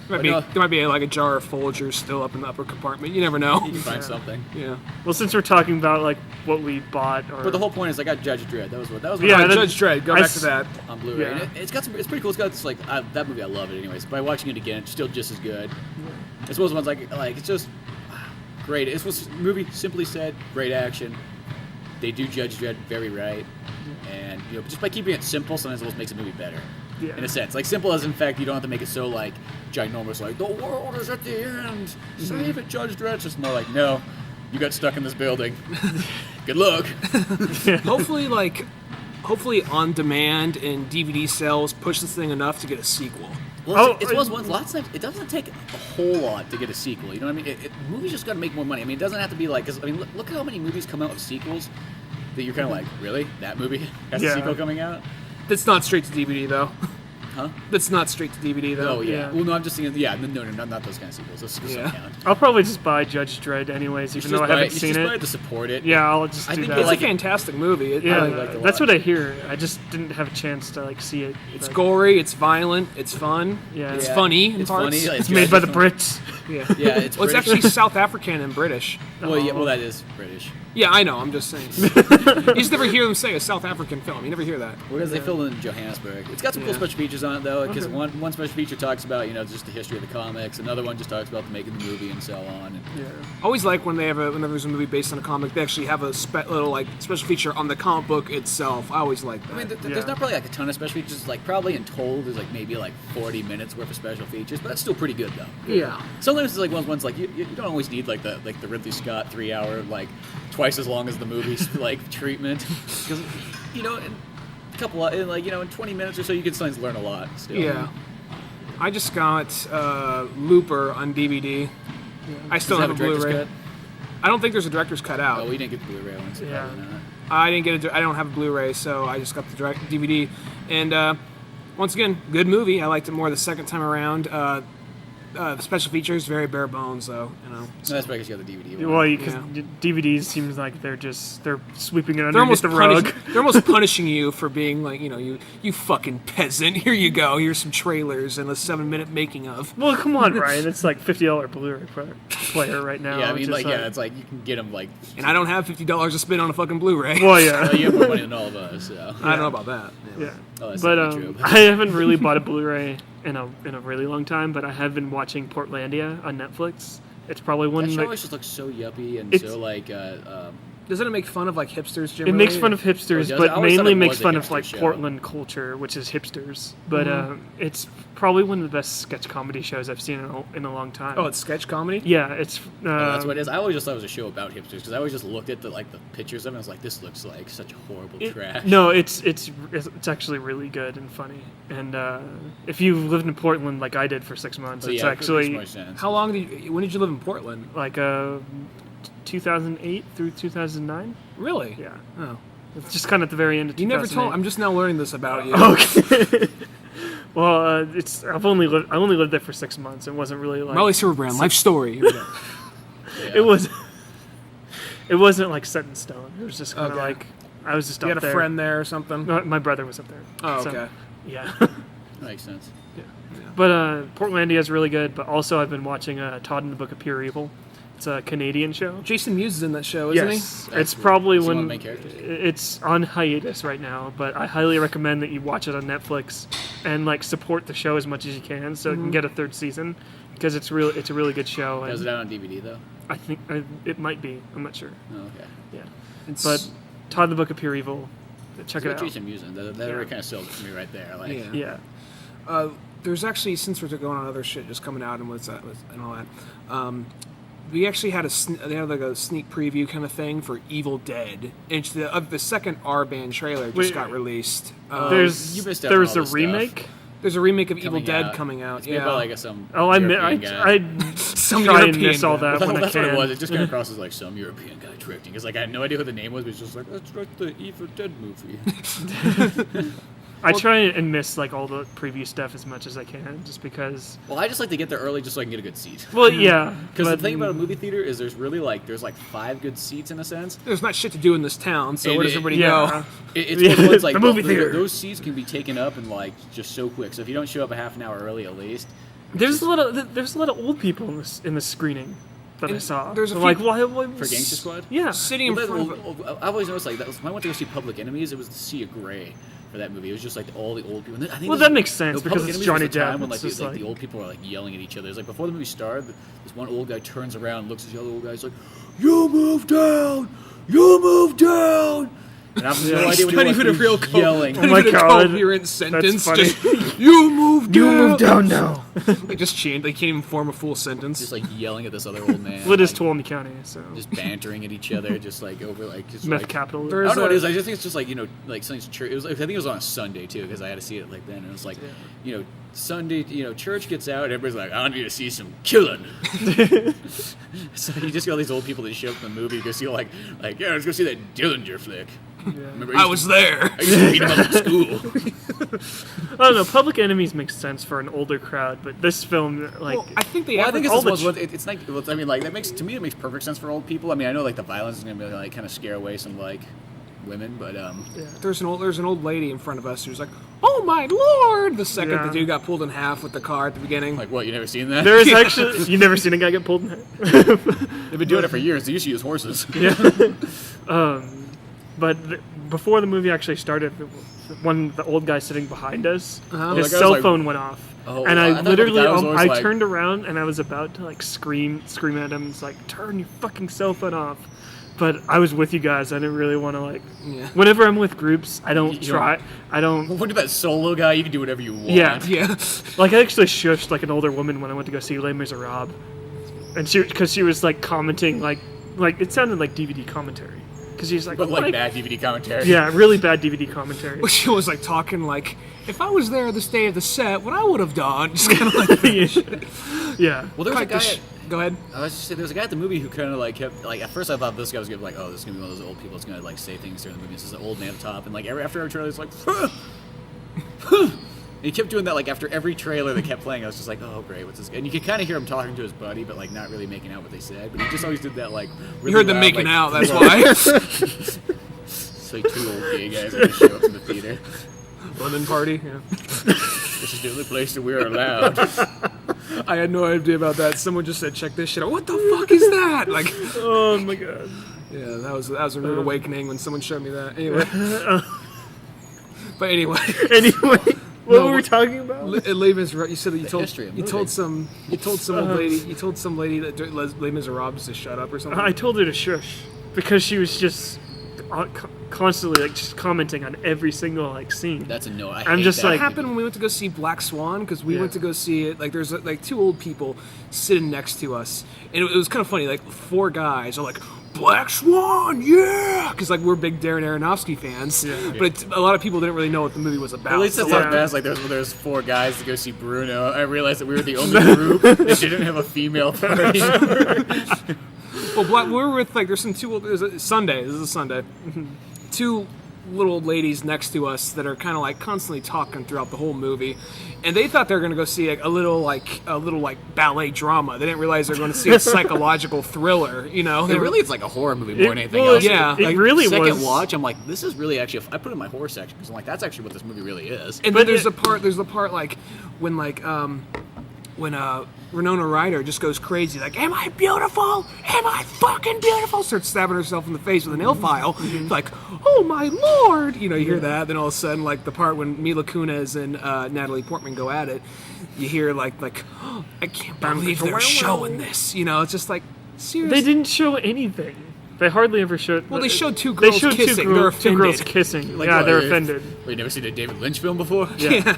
There might be like a jar of Folgers still up in the upper compartment. You never know. You can find something. Yeah. Well, since we're talking about like what we bought, or But the whole point is, I got Judge Dredd. That was what. Yeah, Oh, that- Judge Dredd. Go I back to s- that. On Blu-ray. Yeah. And it's pretty cool. It's got this that movie. I love it anyways. By watching it again, it's still just as good. It's one of those ones like it's just great. It's was movie simply said, great action. They do Judge Dredd very right, and just by keeping it simple, sometimes it almost makes a movie better. Yeah. In a sense, like simple as in fact, you don't have to make it so like ginormous. Like the world is at the end. Save it, Judge Dredd. It's just more like no, you got stuck in this building. Good luck. Hopefully on demand and DVD sales push this thing enough to get a sequel. Well, it's one of those ones. Lots of times, it doesn't take a whole lot to get a sequel. You know what I mean? Movies just got to make more money. I mean, it doesn't have to be like. Cause, I mean, look how many movies come out with sequels that you're kind of like, really? That movie has a Yeah. sequel coming out? That's not straight to DVD though. Huh? That's not straight to DVD though. Oh yeah. Yeah. Well, no, I'm just thinking. Yeah, no, not those kind of sequels. Those Yeah. don't count. I'll probably just buy Judge Dredd anyways, You should even though I just buy haven't You seen should just buy it. it to support it. Yeah, I'll just I do think that. you'll It's like a fantastic movie. Yeah, really like to that's watch. what I hear. I just didn't have a chance to like see it. It's but- gory. It's violent. It's fun. Yeah. It's Yeah. funny in It's parts. funny. Like, It's made by the funny. Brits. Yeah. Yeah, it's Well, it's British. actually South African and British. Well, yeah, well, that is British. Yeah, I know. I'm just saying. You just never hear them say a South African film. You never hear that. Because they filmed in Johannesburg. It's got some cool Yeah. special features on it, though, because Okay. one special feature talks about, just the history of the comics. Another one just talks about the making the movie and so on. And Yeah. I always like when whenever there's a movie based on a comic, they actually have a little like special feature on the comic book itself. I always like that. I mean, there's Yeah. not probably like a ton of special features. Like probably in total, there's like maybe like 40 minutes worth of special features, but that's still pretty good, though. yeah. Sometimes it's like ones like you don't always need like the Ridley Scott 3 hour like twice as long as the movie's like treatment, because in a couple of, in 20 minutes or so you can sometimes learn a lot. Still. Yeah. I just got Looper on DVD. I still Does it have a director's Blu-ray. cut? I don't think there's a director's cut out. Oh, we didn't get the Blu-ray one, so Yeah. probably not. I didn't get I don't have a Blu-ray, so I just got the direct DVD. And once again, good movie. I liked it more the second time around. The special features very bare bones, though. No, that's because you got the DVD one. Well, because Yeah. DVDs seems like they're sweeping it They're underneath almost the rug. they're almost punishing you for being like, you fucking peasant. Here you go. Here's some trailers and a 7-minute making of. Well, come on, Ryan. It's like $50 Blu-ray player right now. Yeah, I mean, which like, is it's like you can get them like. And I don't have $50 to spend on a fucking Blu-ray. Well, yeah. You have more money than all of us, so. I don't know about that. Yeah. Oh, that's But definitely true. I haven't really bought a Blu-ray in a really long time, but I have been watching Portlandia on Netflix. It's probably one That show like always just looks so yuppie and It's- so like. Doesn't it make fun of like hipsters? it Generally? makes fun of hipsters, does it? I but always thought mainly it makes was a fun of hipster like show. Portland culture, which is hipsters. But it's probably one of the best sketch comedy shows I've seen in a long time. Oh, it's sketch comedy. yeah, it's that's what it is. I always just thought it was a show about hipsters because I always just looked at the pictures of it and I was like, this looks like such horrible trash. No, it's actually really good and funny. And if you lived in Portland like I did for 6 months, So, it's yeah, it makes actually more sense. How long when did you live in Portland? like 2008 through 2009. Really? Yeah, Oh. it's just kind of at the very end of You never 2008. told. I'm just now learning this about you. Okay. Well, I only lived there for 6 months. It wasn't really like Marley Silverbrand, life story. Here we go. Yeah. It wasn't like set in stone. It was just kind of Okay. like I was just You up had a there. friend there or something? My brother was up there. Oh, So, okay. yeah. That makes sense. But Portlandia is really good. But also, I've been watching Todd and the Book of Pure Evil. It's a Canadian show. Jason Mewes is in that show, isn't Yes, That's it's cool. probably Is he one of when the main characters? it's on hiatus right now. But I highly recommend that you watch it on Netflix and like support the show as much as you can, so it can get a third season because it's a really good show. Is And it out on DVD though? I think it might be. I'm not sure. Oh, okay. Yeah, It's, but Todd the Book of Pure Evil, check It's it got out. Jason Mewes in. That already kind of sold it for me right there. Like, yeah. Yeah. There's actually, since we're going on other shit just coming out and and all that, we actually had they had like a sneak preview kind of thing for Evil Dead. And the second R-Band trailer just Wait, got released. you missed out on there's all a this stuff. remake. There's a remake of Evil Coming Dead out. coming out. It's made Yeah. by like some. Oh, I European guy. Some try and European miss all guy. that Well, when I that's what can. it was. It just came across as like some European guy directing. It's like I had no idea who the name was, but it's just like, let's write the Evil Dead movie. I try and miss like all the preview stuff as much as I can, just because. Well, I just like to get there early just so I can get a good seat. Well, yeah. Because the thing about a movie theater is there's 5 good seats in a sense. There's not shit to do in this town, so And where does it- everybody yeah. go? It's one of the ones, like The movie theater. Those seats can be taken up in like just so quick. So if you don't show up a half an hour early at least, There's a lot of old people in this screening that I saw. there's a I'm few- like, why for Gangster Squad. Yeah. Sitting in Well, front of I've always noticed like that when I went to go see Public Enemies, it was the Sea of Grey for that movie. It was just like all the old people. And I think Well, this- that makes sense, no, because Public it's Enemies Johnny was the time Depp. when It's like, just the, like- the old people were like yelling at each other. It's like before the movie started, this one old guy turns around, looks at the other old guy, he's like, "You move down, you move down." And I have no idea what he not was. even a He was real yelling. Oh my even a God. coherent sentence. funny. Just, you move down. You move down now. They just chant. They can't even form a full sentence. Just like yelling at this other old man. Well, it is like, Tuolumne County, so just bantering at each other, just like over like just meth like, capital. I There's don't know what it a- is. I just think it's just like like something's church. It was like, I think it was on a Sunday too because I had to see it like then. And it was like Sunday. Church gets out. And everybody's like, I need to see some killing. So you just got all these old people that show up in the movie to go see like yeah, let's go see that Dillinger flick. Remember, I was there. I used to beat him up in school. I don't know. Public Enemies makes sense for an older crowd, but this film, like, Well, I think they. Well, I think all it's, the it's like I mean, like that makes to me it makes perfect sense for old people. I mean, I know like the violence is gonna be like kind of scare away some like women, but there's an old lady in front of us who's like, "Oh my lord!" The second Yeah. the dude got pulled in half with the car at the beginning. like what? You never seen that? there is actually you've never seen a guy get pulled in half. They've been doing it for years. They used to use horses. But before the movie actually started, when the old guy sitting behind us, his That guy was cell like- phone went off, Oh, and I I thought the literally, guy was always I like- turned around and I was about to like scream at him. It's like, turn your fucking cell phone off. But I was with you guys. I didn't really want to like. Yeah. Whenever I'm with groups, I don't You try. I don't. When you're that solo guy, you can do whatever you want. Yeah. Yeah. Like I actually shushed like an older woman when I went to go see Les Miserables, and because she was like commenting like it sounded like DVD commentary because she's like, But "What like I-" bad DVD commentary. Yeah, really bad DVD commentary. She was like talking like, if I was there this day of the set, what I would have done. Just kind of like, Yeah. Well, there was a cut the guy. go ahead. I was just saying, there was a guy at the movie who kind of like kept like at first I thought this guy was gonna be like, oh, this is gonna be one of those old people that's gonna like say things during the movie. This is an old man at the top, and like after every trailer, it's like, and he kept doing that like after every trailer that kept playing. I was just like, oh great, what's this? And you could kind of hear him talking to his buddy, but like not really making out what they said. But he just always did that like. Really You heard them loud, making like, out. That's why. It's like two old gay guys that just show up in the theater. London party. Yeah. This is the only place that we're allowed. I had no idea about that. Someone just said, "Check this shit out." What the fuck is that? Like, Oh my god. yeah, that was a rude awakening when someone showed me that. Anyway. But anyway, Anyway, what No, were we talking about? Les Miserables. You said that you told history of you told some old lady you told some lady that Les Miserables to shut up or something. I told her to shush because she was just constantly like just commenting on every single like scene. That's a no. I'm hate just that. like- What happened when we went to go see Black Swan? Because we Yeah. went to go see it. Like, there's like two old people sitting next to us, and it was kind of funny. Like, four guys are like, "Black Swan, yeah!" Because like we're big Darren Aronofsky fans, but a lot of people didn't really know what the movie was about. At least So, it's like, not bad. It's like there's four guys to go see Bruno. I realized that we were the only group that didn't have a female party. well, we were with like there's some two. There's a Sunday. This is a Sunday. Two little old ladies next to us that are kind of like constantly talking throughout the whole movie, and they thought they were going to go see like, a little ballet drama. They didn't realize they were going to see a psychological thriller. You know, It really, it's like a horror movie more than anything well, else. yeah. it Like, really second was. watch, I'm like, this is really actually. I put it in my horror section because I'm like, that's actually what this movie really is. And But then there's it- the part like when Winona Ryder just goes crazy, like, "Am I beautiful? Am I fucking beautiful?" Starts stabbing herself in the face with a nail file, like, "Oh my lord!" You know, you hear that. Then all of a sudden, like the part when Mila Kunis and Natalie Portman go at it, you hear like, oh, "I can't believe they're showing this." You know, it's just like, seriously. They didn't show anything. They hardly ever showed. Well, they showed two They girls showed kissing. Two, They're two girls offended. kissing. Like, yeah, what, they're if- offended. Well, you never seen a David Lynch film before? Yeah.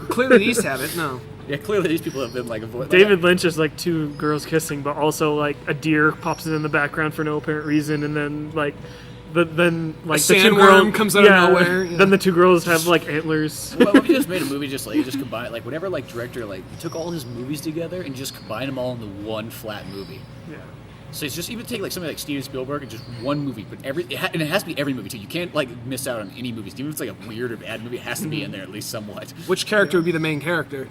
Clearly, these haven't. No. Yeah, clearly these people have been like avoid. David Lynch is like two girls kissing, but also like a deer pops in the background for no apparent reason, and then like then like the two sandworm girls comes out of nowhere, yeah. Then the two girls have like antlers. Well, if you just made a movie just like you just combine like whatever like director like he took all his movies together and just combined them all into one flat movie. Yeah. So it's just even take like something like Steven Spielberg and just one movie, but and it has to be every movie too. You can't like miss out on any movies, even if it's like a weird or bad movie. It has to be in there at least somewhat. Which character would be the main character?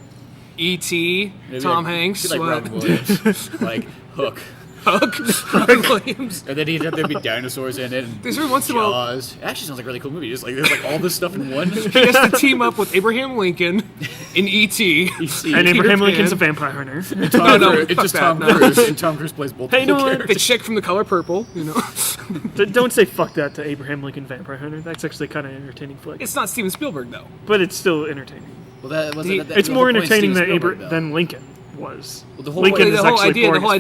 E.T., Tom Hanks, like what? Robin Williams, like Hook. Robin Williams. And then there'd be dinosaurs in it. And There's every once in a while- Jaws. It actually sounds like a really cool movie. Just like there's like all this stuff in one. He has to team up with Abraham Lincoln in E.T. And Abraham Pan. Lincoln's a vampire hunter. It's just Tom Cruise, and Tom Cruise plays both. Hey, you know what? characters. The chick from The Color Purple, Don't say fuck that to Abraham Lincoln Vampire Hunter. That's actually kind of an entertaining flick. It's not Steven Spielberg, though. But it's still entertaining. Well, that was It's more entertaining than Lincoln was. Well, the whole Lincoln point- is The whole actually idea, boring as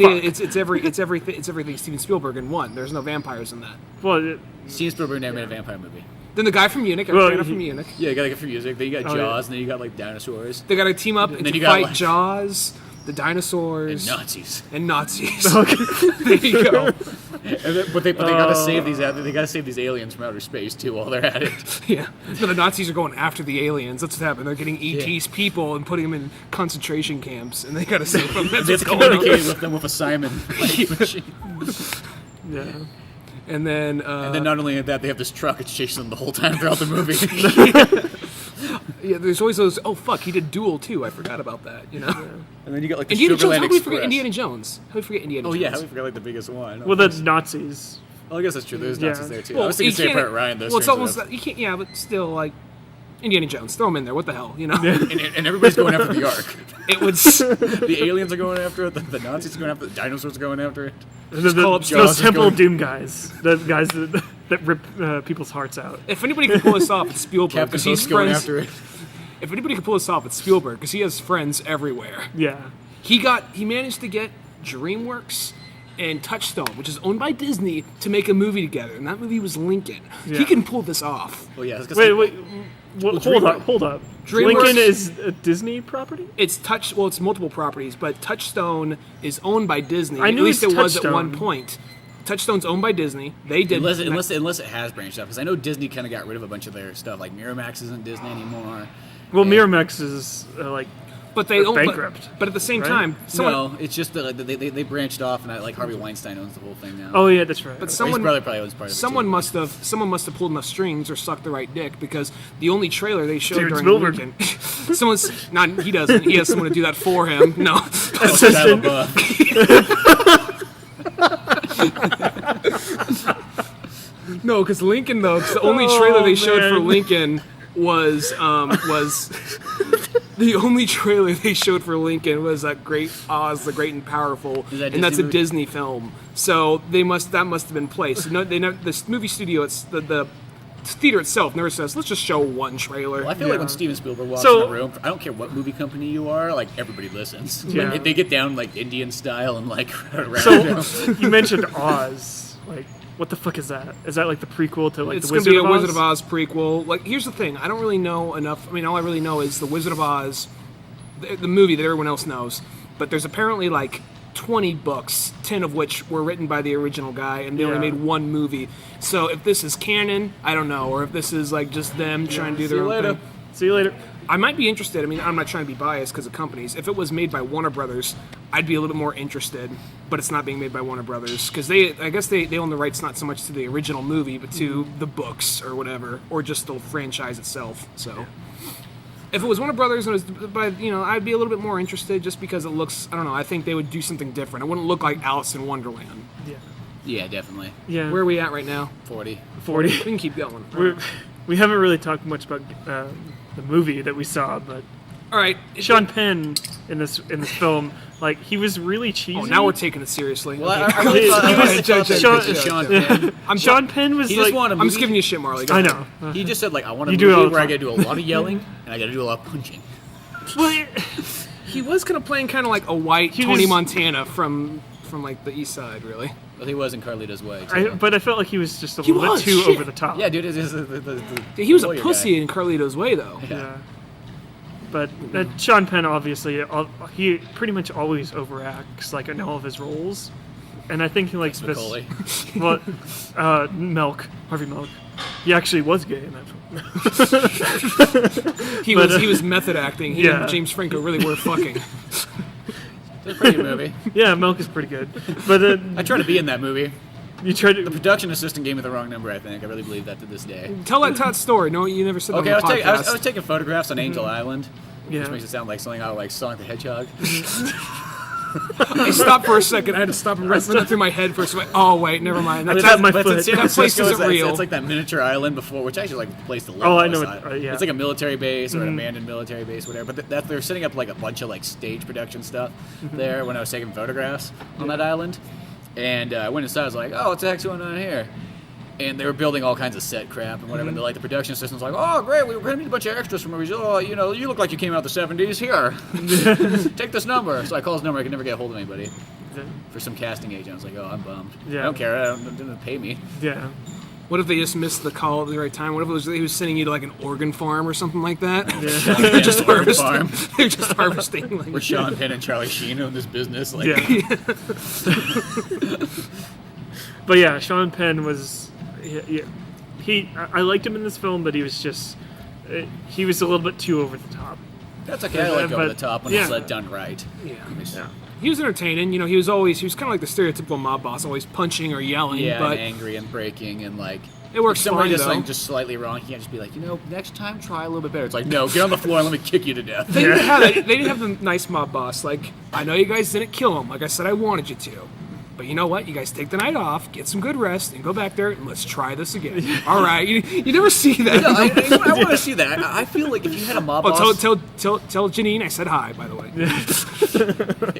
fuck. it's everything Steven Spielberg in one. There's no vampires in that. Well, Steven Spielberg never made a vampire movie. Then the guy from Munich, Well, Anna from Munich. Yeah, you got like a few music. Then you got Oh, yeah. Jaws, and then you got like dinosaurs They got to team up and then to you got, fight like- Jaws, the dinosaurs, and Nazis. and Nazis. There you go. But they gotta save these. They gotta save these aliens from outer space too while they're at it. Yeah. No, the Nazis are going after the aliens. That's what happened. They're getting ET's people and putting them in concentration camps, and they got to save them. That's They what's have to going on. communicate with them with a Simon machine. yeah. And then, And then not only that, they have this truck. It's chasing them the whole time throughout the movie. yeah, there's always those. Oh fuck, he did Duel too. I forgot about that. And then you got like the Indiana Jones. Sugarland How do we forget Express. Indiana Jones? How do we forget Indiana Oh Jones? yeah, how do we forget like the biggest one? Well, the Nazis. Well, I guess that's true. There's Yeah. Nazis there too. Well, I was thinking you Saving can't- Private Ryan. Though, Well, it's strangely almost enough. you can't. Yeah, but still, like Indiana Jones. Throw him in there. What the hell? and everybody's going after the Ark. It was. The aliens are going after it. The Nazis are going after it. The dinosaurs are going after it. call up Those Jaws is Temple of going- Doom guys. The guys that rip people's hearts out. If anybody can pull this off, it's Spielberg Captain because he's Hook's going friends. after it. If anybody can pull this off, it's Spielberg because he has friends everywhere. Yeah. He managed to get DreamWorks and Touchstone, which is owned by Disney, to make a movie together, and that movie was Lincoln. Yeah. He can pull this off. Well, yeah. I was gonna Wait, say- wait. Hold up. DreamWorks- Lincoln is a Disney property? It's it's multiple properties, but Touchstone is owned by Disney. I knew At least it's it was at one Touchstone. point. Touchstone's owned by Disney. They did Unless it has branched out, because I know Disney kind of got rid of a bunch of their stuff. Like Miramax isn't Disney anymore. Well, Miramax is like. but they own bankrupt, But at the same right? time, someone. No, it's just that they branched off, and like Harvey Weinstein owns the whole thing now. Oh yeah, that's right. But Or his someone brother probably owns part of it. Someone too. must have pulled enough strings or sucked the right dick because the only trailer they showed Steven during Spielberg. the weekend, someone's not he doesn't he has someone to do that for him. No, Oh, Shia LaBeouf. no, because Lincoln though, 'cause the only trailer they showed for Lincoln was the only trailer they showed for Lincoln was that Great Oz, the Great and Powerful, Is that and that's a Disney movie? Disney film. So that must have been placed. No, this movie studio, it's the theater itself never says let's just show one trailer. Well, I feel like when Steven Spielberg walks So- in a room, I don't care what movie company you are, like everybody listens. Yeah. Like, they get down like Indian style and like So you mentioned Oz. Like, what the fuck is that? Is that like the prequel to like It's the going Wizard to be a of Oz? Wizard of Oz prequel. Like, here's the thing. I don't really know enough. I mean, all I really know is the Wizard of Oz, the movie that everyone else knows. But there's apparently like 20 books, 10 of which were written by the original guy, and they only Yeah. made one movie. So if this is canon, I don't know. Or if this is like just them trying to do See their you own later. thing. See you later. I might be interested. I mean, I'm not trying to be biased because of companies. If it was made by Warner Brothers, I'd be a little bit more interested. But it's not being made by Warner Brothers because I guess they own the rights not so much to the original movie, but to the books or whatever, or just the franchise itself. So, if it was Warner Brothers and it was by I'd be a little bit more interested just because it looks. I don't know. I think they would do something different. It wouldn't look like Alice in Wonderland. Yeah. Yeah, definitely. Yeah. Where are we at right now? 40. 40. We can keep going. We haven't really talked much about the movie that we saw, but All right. Sean Penn in this film, like he was really cheesy. Oh, now we're taking it seriously. Well, Okay. I really thought He was- I thought that Sean- this is Sean Penn. Sean Penn was He like just wanted a I'm movie. just giving you shit, Marley. Go I ahead. know. He just said like I want a You do it all movie the where I time. got to do a lot of yelling and I got to do a lot of punching. Well, He was kind of playing kind of like a white He Tony was- Montana from like the East Side, really. But he was in Carlito's Way. Too. but I felt like he was just a little bit was, too shit. over the top. Yeah, dude, it's He was a lawyer pussy guy. in Carlito's Way, though. Yeah. But Sean Penn, obviously, he pretty much always overacts like in all of his roles, and I think he likes this. Macaulay. Well, Milk, Harvey Milk. He actually was gay in that film. He was method acting. He Yeah. and James Franco really were fucking. It's a pretty good movie. Yeah, Milk is pretty good. But I tried to be in that movie. you tried to. The production assistant gave me the wrong number, I think. I really believe that to this day. Tell that story. No, you never said Okay, that I on the podcast. was taking photographs on Angel Island, Yeah. which makes it sound like something out of like Sonic the Hedgehog. I stopped for a second. I had to stop and wrestle it through my head for a second. Oh, wait, never mind. But that- my But foot. it's in San That place Francisco, isn't real. It's like that miniature island before, which actually like a place to live. Oh, I on the know side. it, yeah. It's like a military base or an abandoned military base, whatever. But they're setting up like a bunch of like stage production stuff there when I was taking photographs on that island. And I went inside. I was like, "Oh, what the heck's going on here?" And they were building all kinds of set crap and whatever. And they're like, the production assistant's like, "Oh, great, we're going to need a bunch of extras for movies. Oh, you know, you look like you came out the 70s. Here, take this number." So I call his number. I could never get a hold of anybody. For some casting agent, I was like, "Oh, I'm bummed. Yeah. I don't care. They didn't pay me." Yeah. What if they just missed the call at the right time? What if he was sending you to like an organ farm or something like that? Yeah. They're just Organ harvesting. farm. They're just harvesting. Like, Where Sean Penn and Charlie Sheen own this business. Like, Yeah. But yeah, Sean Penn was. I liked him in this film, but he was just. He was a little bit too over the top. that's okay. I like over the But- top when yeah. it's done right. yeah. Yeah. He was entertaining. You know, he was kind of like the stereotypical mob boss, always punching or yelling. Yeah, but and angry and breaking and like. it works If somebody fine does though. something just slightly wrong, he can't just be like, next time try a little bit better. It's like, no, get on the floor and let me kick you to death. They didn't have that. They didn't have the nice mob boss. Like, I know you guys didn't kill him, like I said I wanted you to. But you know what? You guys take the night off, get some good rest, and go back there and let's try this again. All right, you never see that. No, I want to see that. I feel like if you had a mob boss, tell Janine I said hi, by the way.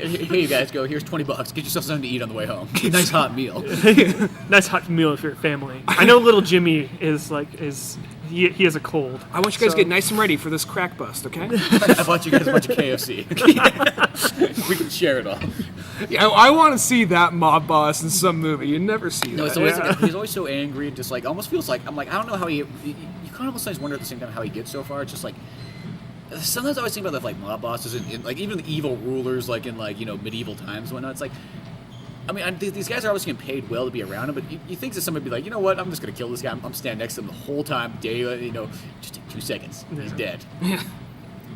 here you guys go. Here's $20. Get yourself something to eat on the way home. Nice hot meal. Nice hot meal for your family. I know little Jimmy he has a cold. I want you guys to get nice and ready for this crack bust, okay? I bought you guys a bunch of KFC. We can share it all. Yeah, I want to see that mob boss in some movie. You never see No, that. it's always Yeah. he's always so angry and just like almost feels like I'm like I don't know how you kind of almost sometimes wonder at the same time how he gets so far. It's just like sometimes I always think about the like mob bosses and like even the evil rulers like in like medieval times and whatnot. It's like I mean these guys are obviously getting paid well to be around him, but you think that somebody would be like, you know what, I'm just gonna kill this guy. I'm standing next to him the whole time, day, just take 2 seconds, he's dead. Yeah.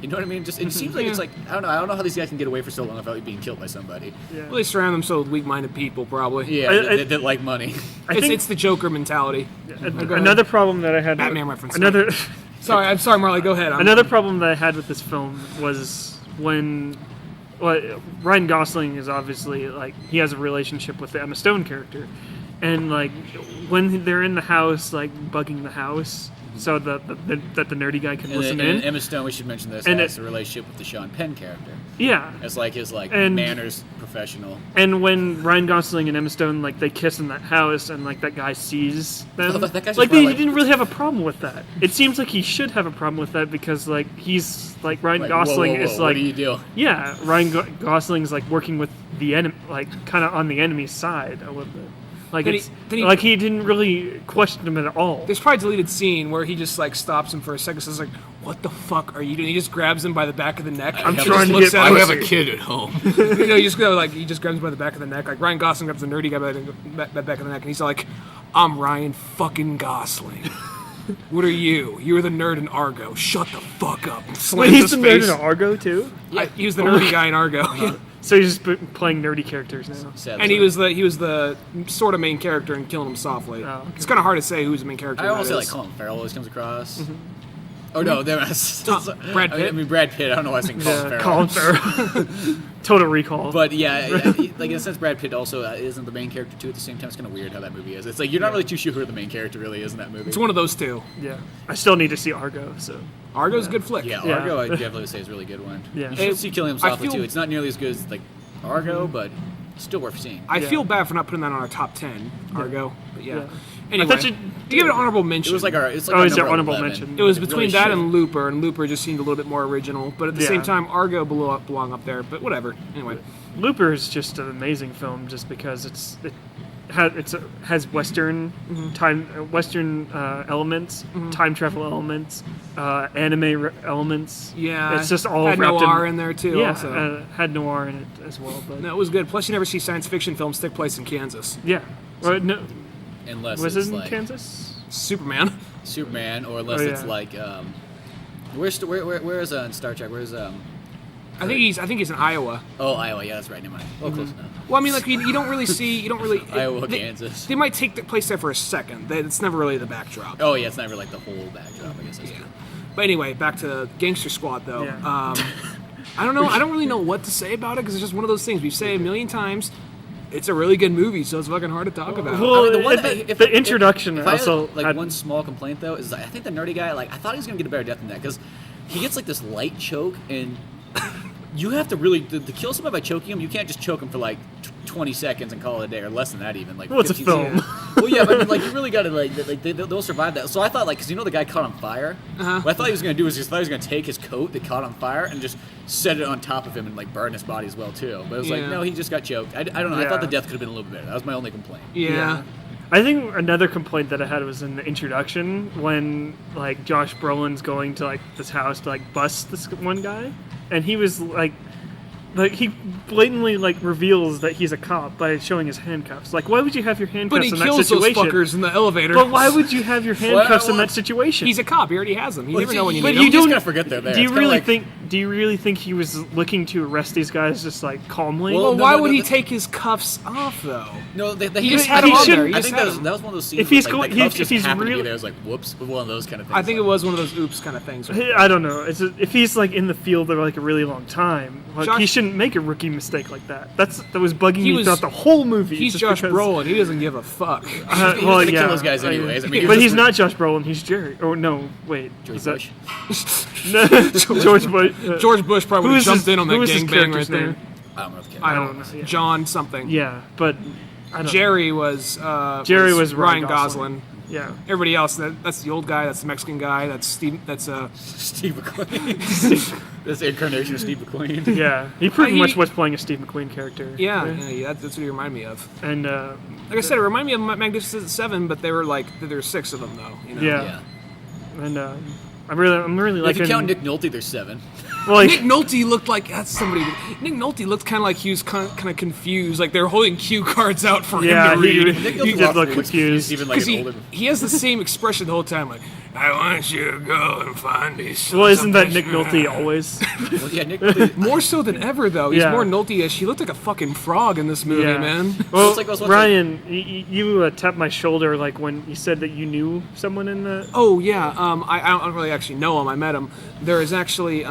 You know what I mean? Just it seems like it's like I don't know how these guys can get away for so long without being killed by somebody. Yeah. Well, they surround themselves with weak-minded people, probably. Yeah, I- that like money. I think It's the Joker mentality. another problem that I had. Batman reference. Another. I'm sorry, Marley. Go ahead. Another problem that I had with this film was when, Ryan Gosling is obviously like he has a relationship with the Emma Stone character, and like when they're in the house, like bugging the house, so that the nerdy guy can listen in. And Emma Stone, we should mention this, And has a relationship with the Sean Penn character. Yeah, As like his And- manners professional. and when Ryan Gosling and Emma Stone like they kiss in that house, and like that guy sees them, Oh, that guy's just like probably he like- didn't really have a problem with that. It seems like he should have a problem with that because like he's like Ryan Like, Gosling whoa, is what like do you do? yeah, Ryan Gosling's like working with the enemy, like kind of on the enemy's side a little bit. Like Then it's he- like he didn't really question him at all. There's probably a deleted scene where he just like stops him for a second, says like, "What the fuck are you doing?" He just grabs him by the back of the neck. I'm and trying just to looks get at him. pussy. a kid at home. You just go like he just grabs him by the back of the neck. Like Ryan Gosling grabs the nerdy guy by the back of the neck, and he's like, "I'm Ryan fucking Gosling. What are you? You're the nerd in Argo. Shut the fuck up." And Wait, slams he's his the nerd face. in Argo too, He was the nerdy guy in Argo. so he's just playing nerdy characters now. Sad And he story. was the sort of main character in Killing Him Softly. Oh, okay. It's kind of hard to say who's the main character. I in almost that say like is. Colin Farrell always comes across. Oh no, there was Brad Pitt? I mean Brad Pitt. I don't know why I think Colin Yeah, Farrell. Colin Farrell. Total Recall. But yeah, like in a sense, Brad Pitt also isn't the main character too. At the same time, it's kind of weird how that movie is. It's like you're not really too sure who the main character really is in that movie. It's one of those two. yeah, I still need to see Argo. So Argo's a good flick. Yeah, Yeah. Argo, I definitely would say is a really good one. Yeah. You should see Killing Him I Softly feel- too. It's not nearly as good as like Argo, but still worth seeing. I Yeah. feel bad for not putting that on our top 10, Argo. But yeah. Yeah. Anyway, I thought you give it an honorable mention. It was like our. It's like Oh, our is there number honorable 11. mention? It was It between really that should. and Looper just seemed a little bit more original. But at the Yeah. same time, Argo belong up there. But whatever. Anyway, Looper is just an amazing film, just because it has Western Western elements, time travel elements, anime elements. yeah, it's just all had wrapped noir in there too. Yeah, Also, had noir in it as well. But no, it was good. Plus, you never see science fiction films take place in Kansas. yeah, well, no, Unless was it's it in like Kansas? Superman. Superman, or unless Oh, it's yeah. like where is in Star Trek? Where's I think he's in Iowa. Oh, Iowa. Yeah, that's right. Never mind. Oh, close enough. Well, I mean, like you don't really. Iowa, Kansas. They might take the place there for a second. It's never really the backdrop. Oh yeah, it's never like the whole backdrop. I guess that's true. But anyway, back to Gangster Squad though. Yeah. I don't know. I don't really know what to say about it because it's just one of those things we've said a million times. It's a really good movie, so it's fucking hard to talk about. Well, I mean, the introduction if also I had, had one small complaint though is I think the nerdy guy, like I thought he was gonna get a better death than that because he gets like this light choke and you have to really to kill somebody by choking him. You can't just choke him for like 20 seconds and call it a day, or less than that even. Like, well, it's a 15 film. seconds. Well, yeah, but I mean, like you really got to they'll survive that. So I thought like because the guy caught on fire. What I thought he was gonna do is he was gonna take his coat that caught on fire and just set it on top of him and like burn his body as well too. But it was like no, he just got choked. I don't know. I thought the death could have been a little bit better. That was my only complaint. Yeah. I think another complaint that I had was in the introduction when like Josh Brolin's going to like this house to like bust this one guy, and he was like he blatantly like reveals that he's a cop by showing his handcuffs. Like, why would you have your handcuffs But he in that kills those situation? fuckers in the elevator. But why would you have your handcuffs in that situation? He's a cop. He already has them. You never know when you but need you them. just gotta forget they're there. Do you It's kinda really like, think? Do you really think he was looking to arrest these guys just like calmly? Well, No, why no, would no, he the- take his cuffs off though? No, He just had he him on shouldn't- there. He I just think had that was him. one of those scenes. If he's where, going- like, the cuffs if just he's happened to really- be there, it was like whoops, one of those kind of things. I think it was one of those oops kind of things. I don't know. If he's like in the field for like a really long time, like, Josh- he shouldn't make a rookie mistake like that. That was bugging He me was- throughout the whole movie. He's just Josh because- Brolin. He doesn't give a fuck. He was well, gonna yeah, kill those guys anyways. I mean, but was he's just- not Josh Brolin. He's Jerry. Oh no, wait, George is that Bush. no, George Bush? George Bush probably Who would is have jumped his- in on that who is his gangbang right character's there. name? I don't know if I I don't don't know. know, yeah. John something. Yeah, but I don't Jerry was Jerry was Ryan Ryan Gosling. know. Yeah, Everybody else, that's the old guy. That's the Mexican guy. That's Steve. That's Steve McQueen. That's the incarnation of Steve McQueen. yeah. He pretty He- much was playing a Steve McQueen character. yeah. That's what he reminded me of. And Like I said, it reminded me of Magnificent Seven, but there were 6 of them though. You know? yeah. Yeah. And I'm really If liking. you count Nick Nolte, there's 7. well, like, Nick Nolte looked like that's somebody. Nick Nolte looked kind of like he was kind of confused, like they're holding cue cards out for yeah, him to read. Nick he Nolte's did awful look when he's confused. even like Because an older. he has the same expression the whole time, like I want you to go and find these. Well, isn't that Nick Nolte always? Well, yeah, Nick Nolte. More so than ever, though. He's Yeah. more Nolte-ish. He looked like a fucking frog in this movie, Yeah. man. Well, It's like I was watching- Ryan, you tapped my shoulder like when you said that you knew someone in the. Oh yeah, I don't really actually know him. I met him. There is actually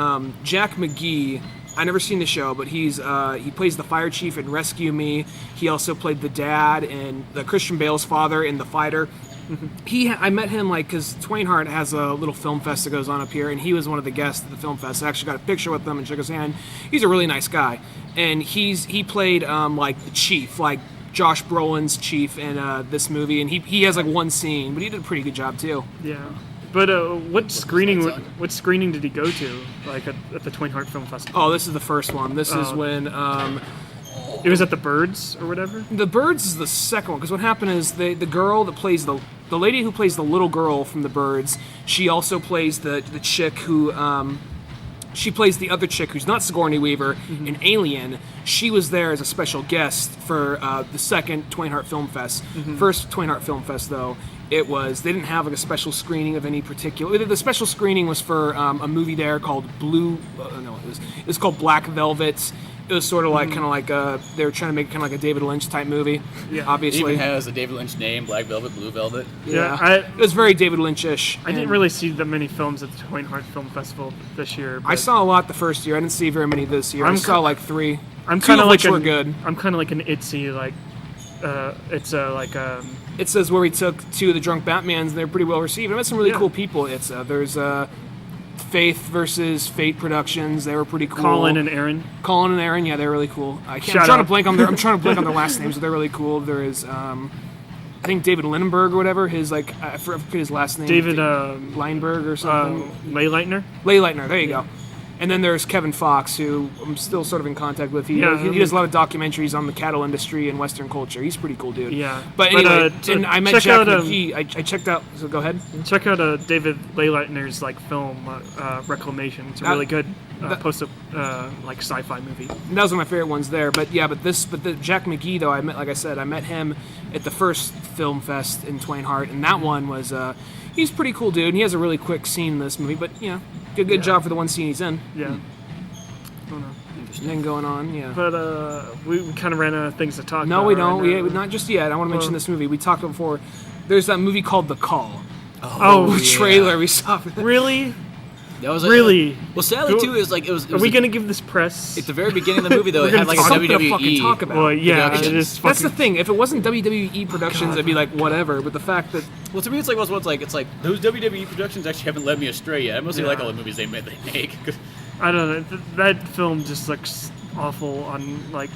Jack McGee. I never seen the show, but he plays the fire chief in Rescue Me. He also played the dad and the Christian Bale's father in The Fighter. I met him like because Twain Hart has a little film fest that goes on up here, and he was one of the guests at the film fest. I actually got a picture with him and shook his hand. He's a really nice guy, and he played like the chief, like Josh Brolin's chief in this movie, and he has like one scene, but he did a pretty good job too. Yeah. But what screening? lights on? What screening did he go to? Like at the Twain Hart Film Festival? Oh, this is the first one. This is Oh. when It was at the Birds or whatever. The Birds is the second one, because what happened is the girl that plays the lady who plays the little girl from the Birds, she also plays the chick who she plays the other chick who's not Sigourney Weaver in Alien. She was there as a special guest for the second Twain Hart Film Fest. First Twain Hart Film Fest though, they didn't have like a special screening of any particular. The special screening was for a movie there called it was called Black Velvet. It was sort of like kind of like they were trying to make kind of like a David Lynch type movie. Yeah. It Obviously. even has a David Lynch name: Black Velvet, Blue Velvet. Yeah, it was very David Lynch-ish. I didn't and really see that many films at the Twain Hart Film Festival this year. I but saw a lot the first year. I didn't see very many this year. I I'm saw ki- like 3. I'm 2 kind of of like which were good. I'm kind of like an Itzy like. It's like It says where we took 2 of the drunk Batmans, and they're pretty well received. I met some really Yeah. cool people. It's there's Faith versus Fate Productions. They were pretty cool. Colin and Aaron. Colin and Aaron, yeah, they're really cool. I'm Shout trying to out. blank on their last names, but they're really cool. There is I think David Lindenberg or whatever. His I forget his last name. David Leinberg or something. Laylightner. Leightner, there you go. And then there's Kevin Fox, who I'm still sort of in contact with. He does a lot of documentaries on the cattle industry and Western culture. He's a pretty cool dude. Yeah. But anyway, so and I met check Jack out, McGee. I checked out. So go ahead. Check out David Laylightner's like film Reclamation. It's a really good post like sci-fi movie. And that was one of my favorite ones there. But yeah, but the Jack McGee though, I met him at the first film fest in Twain Hart, and that one was he's a pretty cool dude. And he has a really quick scene in this movie, but good job for the one scene he's in. Yeah. I don't know. thing going on. Yeah. But we kind of ran out of things to talk about. No, we don't. Right now. Not just yet. I want to mention this movie. We talked about before. There's that movie called The Call. Oh, The trailer we saw. For that. Really? That was Really? Well, sadly too is like it was. Are we gonna give this press? At the very beginning of the movie, though, it had like a Something to WWE. fucking talk about. Well, yeah, production. it is. That's the fucking- thing. If it wasn't WWE Productions, it'd be like whatever. But the fact that Well, to me, it's like it's like those WWE productions actually haven't led me astray yet. I mostly Yeah. like all the movies they make. 'Cause I don't know. That film just looks awful. On like,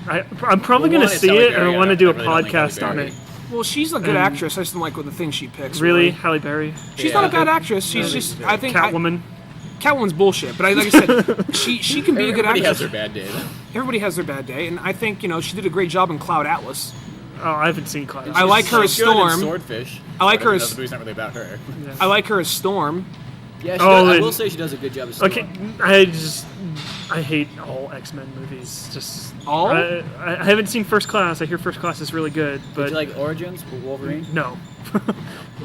I'm probably Well, gonna one, it's see Halle it, Berry, and I want to I do a really don't like Halle podcast on Berry. it. well, she's a good actress. I just don't like what the things she picks. Really, Halle Berry, She's Yeah. not a bad actress. She's just. I think Catwoman. Catwoman's bullshit. But like I said, she can be a good everybody actress. has their bad day. Everybody has their bad day, and I think she did a great job in Cloud Atlas. Oh, I haven't seen Cloud. I like her as She's good in Storm. Swordfish. I like her as- The movie's not really about her. I like her as Storm. Yeah, Oh, I and- will say she does a good job as Storm. Okay, I hate all X-Men movies. Just All? I haven't seen First Class. I hear First Class is really good, but Did you like Origins with Wolverine? no.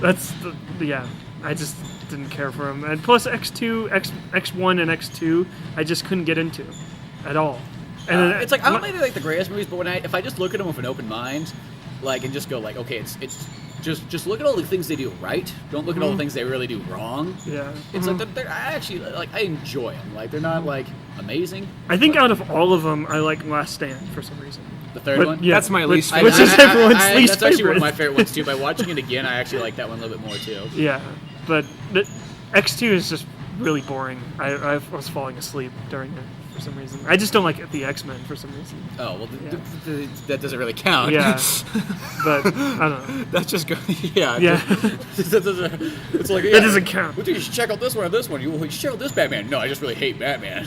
That's yeah. I just didn't care for him. And plus X2, X1 and X2, I just couldn't get into at all. And then It's like I don't think they're like the greatest movies, but if I just look at them with an open mind, like and just go like, okay, it's just look at all the things they do right. Don't look at all the things they really do wrong. yeah. It's like I actually like I enjoy them. Like they're not like amazing. I think out of all of them, I like Last Stand for some reason. The third But, one. yeah, That's my which- least Which favorite. is everyone's least That's actually one of favorite. my favorite ones too. By watching it again, I actually like that one a little bit more too. Yeah, but X2 is just really boring. I was falling asleep during it for some reason. I just don't like the X-Men for some reason. Oh well, that doesn't really count. Yeah, but I don't know. That's just good. Yeah. Yeah, It's like that doesn't count. Well, dude, you should check out this one or this one. You should check out this Batman. No, I just really hate Batman.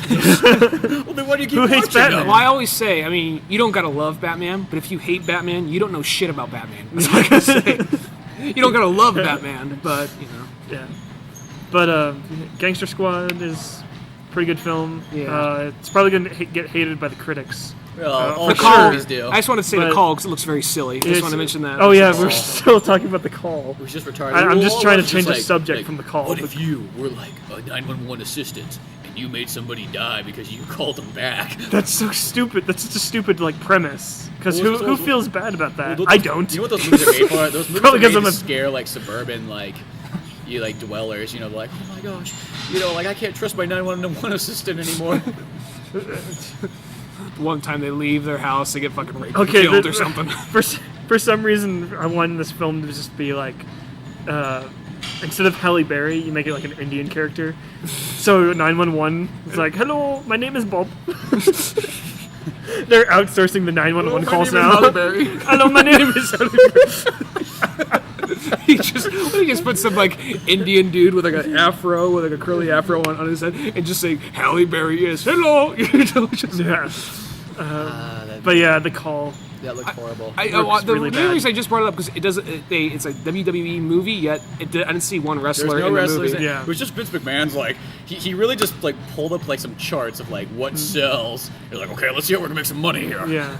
Well, then why do you keep Who hates watching Batman? them? Well, I always say, I mean, you don't gotta love Batman, but if you hate Batman, you don't know shit about Batman. That's what I gotta say. You don't gotta love Batman, but Yeah, but Gangster Squad is a pretty good film. Yeah. It's probably going to get hated by the critics. Well, all for the sure. movies do. I just want to say But- The Call because it looks very silly. I just It's- want to mention that. Oh yeah, we're still talking about The Call. It was just retarded. I'm just Well, trying to it's change the like- subject like, from The Call. What if you were like a 911 assistant and you made somebody die because you called them back? That's so stupid. That's such a stupid premise. Because Well, who feels bad about that? Well, I don't. You know what those movies are made for? Those movies Probably are made 'cause I'm to a- scare like suburban dwellers. Like, oh my gosh, like I can't trust my 911 assistant anymore. One time they leave their house, they get fucking raped Okay, or killed or something. For some reason, I wanted this film to just be like, instead of Halle Berry, you make it like an Indian character. So 911 is like, hello, my name is Bob. They're outsourcing the 911 calls now. Hello, my name is Halle Berry. he just put some Indian dude with an afro, with a curly afro on his head, and just saying Halle Berry is hello. Yeah. But yeah, The Call. That looked horrible. The really main bad. reason I just brought it up because it's a WWE movie, yet I didn't see one There's wrestler no in the wrestlers. movie. Yeah. It was just Vince McMahon's he really just pulled up some charts of what sells. He's like, okay, let's see how we're gonna make some money here. Yeah.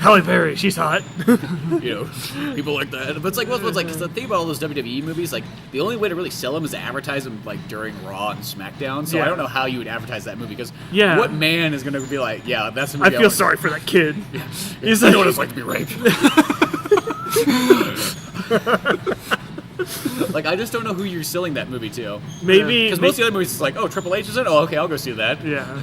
Halle Berry, she's hot. People like that. But it's cause the thing about all those WWE movies, the only way to really sell them is to advertise them during Raw and SmackDown. So Yeah. I don't know how you would advertise that movie because Yeah. what man is gonna be like, yeah, that's a I movie feel sorry for that kid. He's I like, know what it's like to be raped. I just don't know who you're selling that movie to. maybe. Because most of the other movies, it's oh, Triple H is in? Oh, okay, I'll go see that. Yeah.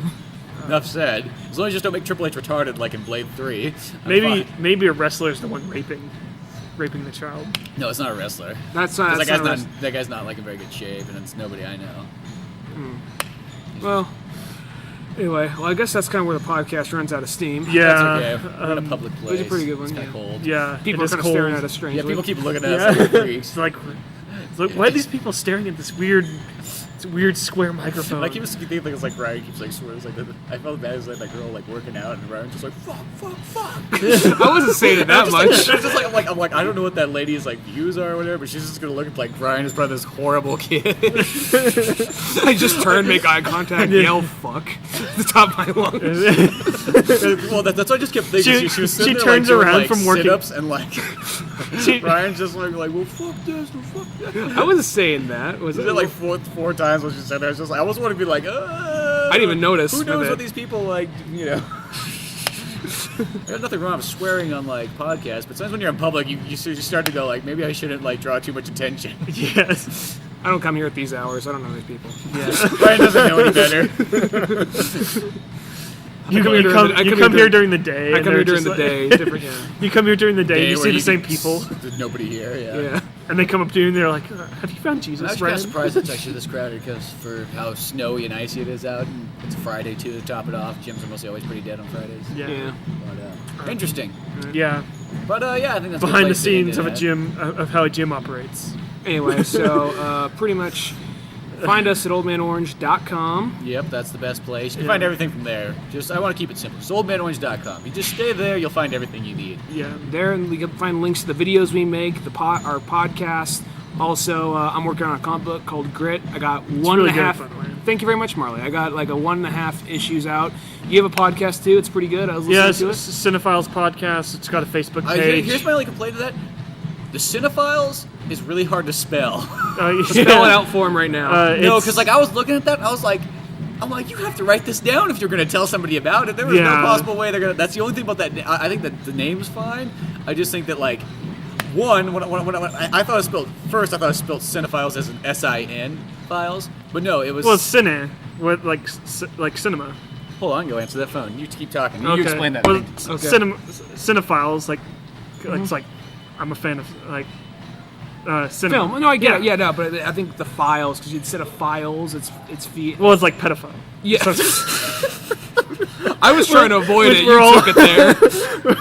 Enough said. As long as you just don't make Triple H retarded like in Blade 3. I'm fine. Maybe a wrestler's the one raping the child. No, it's not a wrestler. That's not. 'Cause That's not a that guy's not in very good shape, and it's nobody I know. well, anyway, I guess that's kind of where the podcast runs out of steam. Yeah. That's okay. We're in a public place. it was a pretty good one, It's kind yeah. of cold. Yeah. People it are is kind of cold. staring at us strangely. Yeah, people keep looking at Yeah. us like freaks. It's like, why are these people staring at this weird square microphone? I keep thinking it's Ryan keeps swears I felt bad as that girl working out and Ryan just fuck. I wasn't saying it that much. It's just I'm like I don't know what that lady's views are or whatever, but she's just gonna look at Ryan is probably this horrible kid. I just turn, make eye contact, yell "fuck" at the top of my lungs. Well, that's what I just kept thinking. She was sitting she there, turns doing, around from working. sit-ups and She- Ryan's just well, fuck this, well, fuck that. I wasn't saying that. Was She it did four times when she said that. I was just I almost want to be I didn't even notice. Who knows with what it. these people like? You know. There's nothing wrong with swearing on like podcasts, but sometimes when you're in public, you start to go like, maybe I shouldn't like draw too much attention. Yes. I don't come here at these hours. I don't know these people. Yeah. Brian doesn't know any better. You come here during the day. I come here during the day. Different, yeah. You come here during the day. You where see the same people, There's nobody here. Yeah. and they come up to you and they're like, "Have you found Jesus?" I'm actually kind of Ryan?" surprised it's actually this crowded because for how snowy and icy it is out. And it's Friday too to top it off. Gyms are mostly always pretty dead on Fridays. Yeah. But, interesting. Yeah. But yeah, I think that's a good Behind the place to end scenes it of a at. gym, of how a gym operates. Anyway, so pretty much find us at oldmanorange.com. Yep, that's the best place. You can find everything from there. I want to keep it simple. It's oldmanorange.com. You just stay there, you'll find everything you need. Yeah. There, and you can find links to the videos we make, our podcast. Also, I'm working on a comic book called Grit. I got one really and a half. good, by the way. Thank you very much, Marley. I got like a 1.5 issues out. You have a podcast too. It's pretty good. I was listening to it. Cinephiles podcast. It's got a Facebook page. Here's my only complaint to that. The Cinephiles is really hard to spell. Spell it out for him right now. No, because like I was looking at that, I was like, you have to write this down if you're going to tell somebody about it. There was no possible way they're going to. That's the only thing about that. I think that the name's fine. I just think that like, one, when I thought it spelled first, I thought it spelled Cinephiles as an S-I-N files, but no, it was. Well, cine with like cinema. Hold on, go answer that phone. You keep talking. You Okay. explain that. Well, thing. cinephiles like it's like I'm a fan of like cinema. Film. No, I get it. Yeah, no, but I think the files, because instead of files, it's feet. Well, it's like pedophile. Yeah. So- I was trying to avoid it. we're You all- took it there.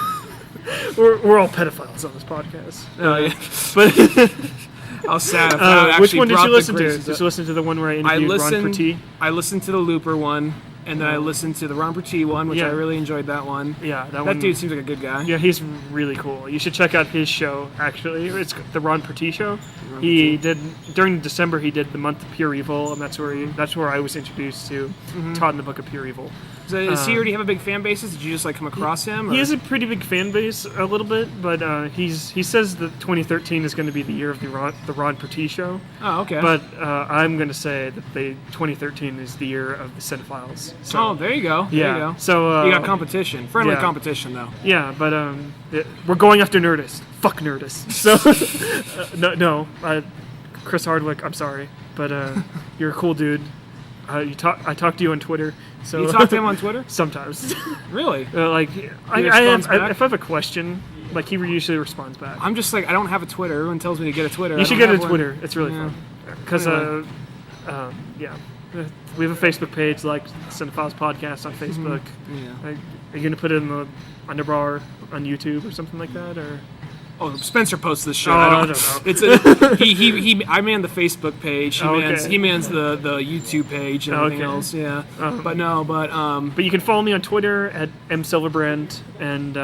we're all pedophiles on this podcast. Oh, yeah. But how sad. If I Which actually one did brought you the listen to? graces Did up. you listen to the one where I I interviewed Ron listened. Pertee? I listened to the Looper one, and then I listened to the Ron Pertee one, which Yeah. I really enjoyed that one. Yeah, that That one. dude seems like a good guy. Yeah, he's really cool. You should check out his show. Actually, it's the Ron Pertee show. He did during December. He did the month of Pure Evil, and that's where I was introduced to Todd in the Book of Pure Evil. So does he already have a big fan base? Did you just like come across him? Or? He has a pretty big fan base, a little bit, but he says that 2013 is going to be the year of the Ron Pertee show. Oh, okay. But I'm going to say that 2013 is the year of the Cinephiles. So, Oh, there you go. There yeah. you go. So You got competition. Friendly yeah. competition, though. Yeah, but we're going after Nerdist. Fuck Nerdist. So no, Chris Hardwick. I'm sorry, but you're a cool dude. I talked to you on Twitter. So You talk to him on Twitter? sometimes. Really? Like I responds have, back? if I have a question, like he usually responds back. I'm just like, I don't have a Twitter. Everyone tells me to get a Twitter. You I should don't get a have one. Twitter. It's really Yeah. fun. Because Anyway. yeah, we have a Facebook page like Cinephiles Podcast on Facebook. Yeah. Are you gonna put it in the underbar on YouTube or something like that, or? Oh, Spencer posts this shit. Oh, I I don't don't It's a he. I man the Facebook page. He mans the YouTube page and everything Okay. else. Yeah. But no. But you can follow me on Twitter at msilverbrand and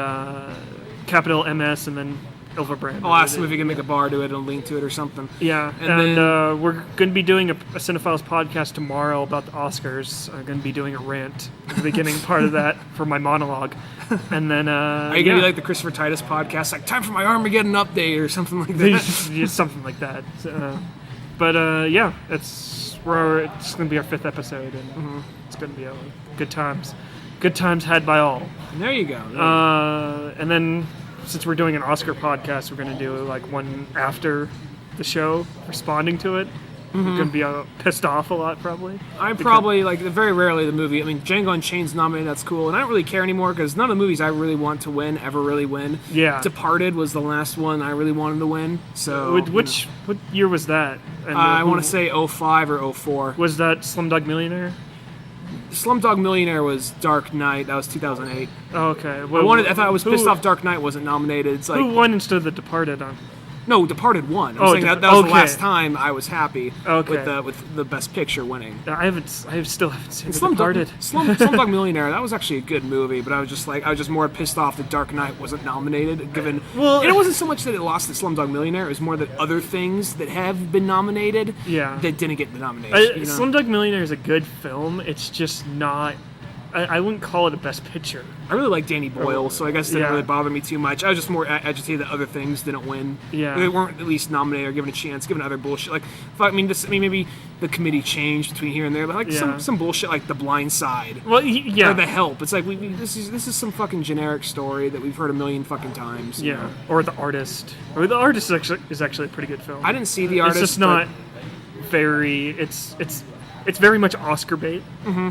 capital MS and then Silverbrand. I'll ask him if he can make a bar to it and link to it or something. Yeah, And and then- we're going to be doing a Cinephiles podcast tomorrow about the Oscars. I'm going to be doing a rant at the beginning part of that for my monologue. And then... Are you gonna be like the Christopher Titus podcast, like time for my Armageddon update or something like that? Yeah, something like that. But yeah, it's going to be our 5th episode, and it's going to be good times. Good times had by all. There you go. And then, since we're doing an Oscar podcast, we're going to do like one after the show, responding to it. We're going to be pissed off a lot, probably. I'm probably like very rarely the movie. I mean, Django Unchained's nominated. That's cool, and I don't really care anymore because none of the movies I really want to win ever really win. Yeah. Departed was the last one I really wanted to win. So What year was that? And I who- want to say 05 or 04. Was that Slumdog Millionaire? Slumdog Millionaire was Dark Knight. That was 2008. Oh, okay. I thought I was pissed off Dark Knight wasn't nominated. It's like Who won instead of The Departed? no, Departed won. I'm Oh, saying that was the okay. last time I was happy Okay. with the Best Picture winning. I still haven't seen The Departed. Slumdog Millionaire, that was actually a good movie, but I was just more pissed off that Dark Knight wasn't nominated, given Well, and it wasn't so much that it lost to Slumdog Millionaire, it was more that other things that have been nominated Yeah. that didn't get the nomination. You know? Slumdog Millionaire is a good film. It's just not I wouldn't call it a best picture. I really like Danny Boyle, so I guess it didn't Yeah. really bother me too much. I was just more agitated that other things didn't win. Yeah. They weren't at least nominated or given a chance, given other bullshit. Like, maybe the committee changed between here and there, but like Yeah. some bullshit like The Blind Side. Well, yeah. Or The Help. It's like this is some fucking generic story that we've heard a million fucking times. you Yeah, know? or The Artist. Or The Artist is actually a pretty good film. I didn't see The Artist. It's just not very. It's very much Oscar bait. Mm-hmm.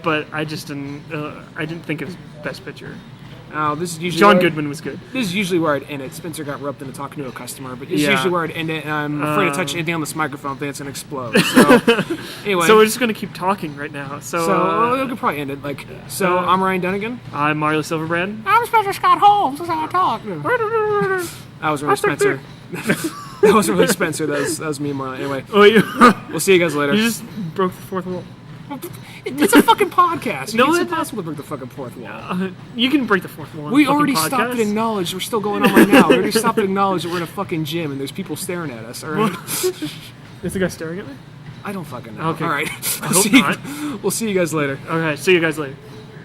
But I just didn't. I didn't think it was Best Picture. Oh, this is usually John where Goodman was good. This is usually where I'd end it. Spencer got roped into talking to a customer, but this is Yeah. usually where I'd end it. And I'm afraid to touch anything on this microphone. I think it's gonna explode. So anyway, So we're just gonna keep talking right now. So, we could probably end it. I'm Ryan Dunigan. I'm Marley Silverbrand. I'm Spencer Scott Holmes. That's how I talk. That was really Spencer. That wasn't really Spencer. That was me and Marley. Anyway, Oh, you we'll see you guys later. just broke the fourth wall. It's a fucking podcast. No, It's it's impossible to break the fucking fourth wall. You can break the fourth wall. in We a fucking already podcast. stopped and acknowledged we're still going on right now. We already stopped and acknowledged that we're in a fucking gym and there's people staring at us. All right. Is the guy staring at me? I don't fucking know. Okay. All right. I hope not. We'll see you guys later. Okay, see you guys later.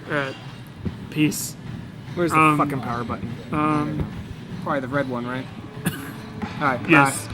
Alright. Peace. Where's the fucking power button? Probably the red one, right? All right. Yes. Bye.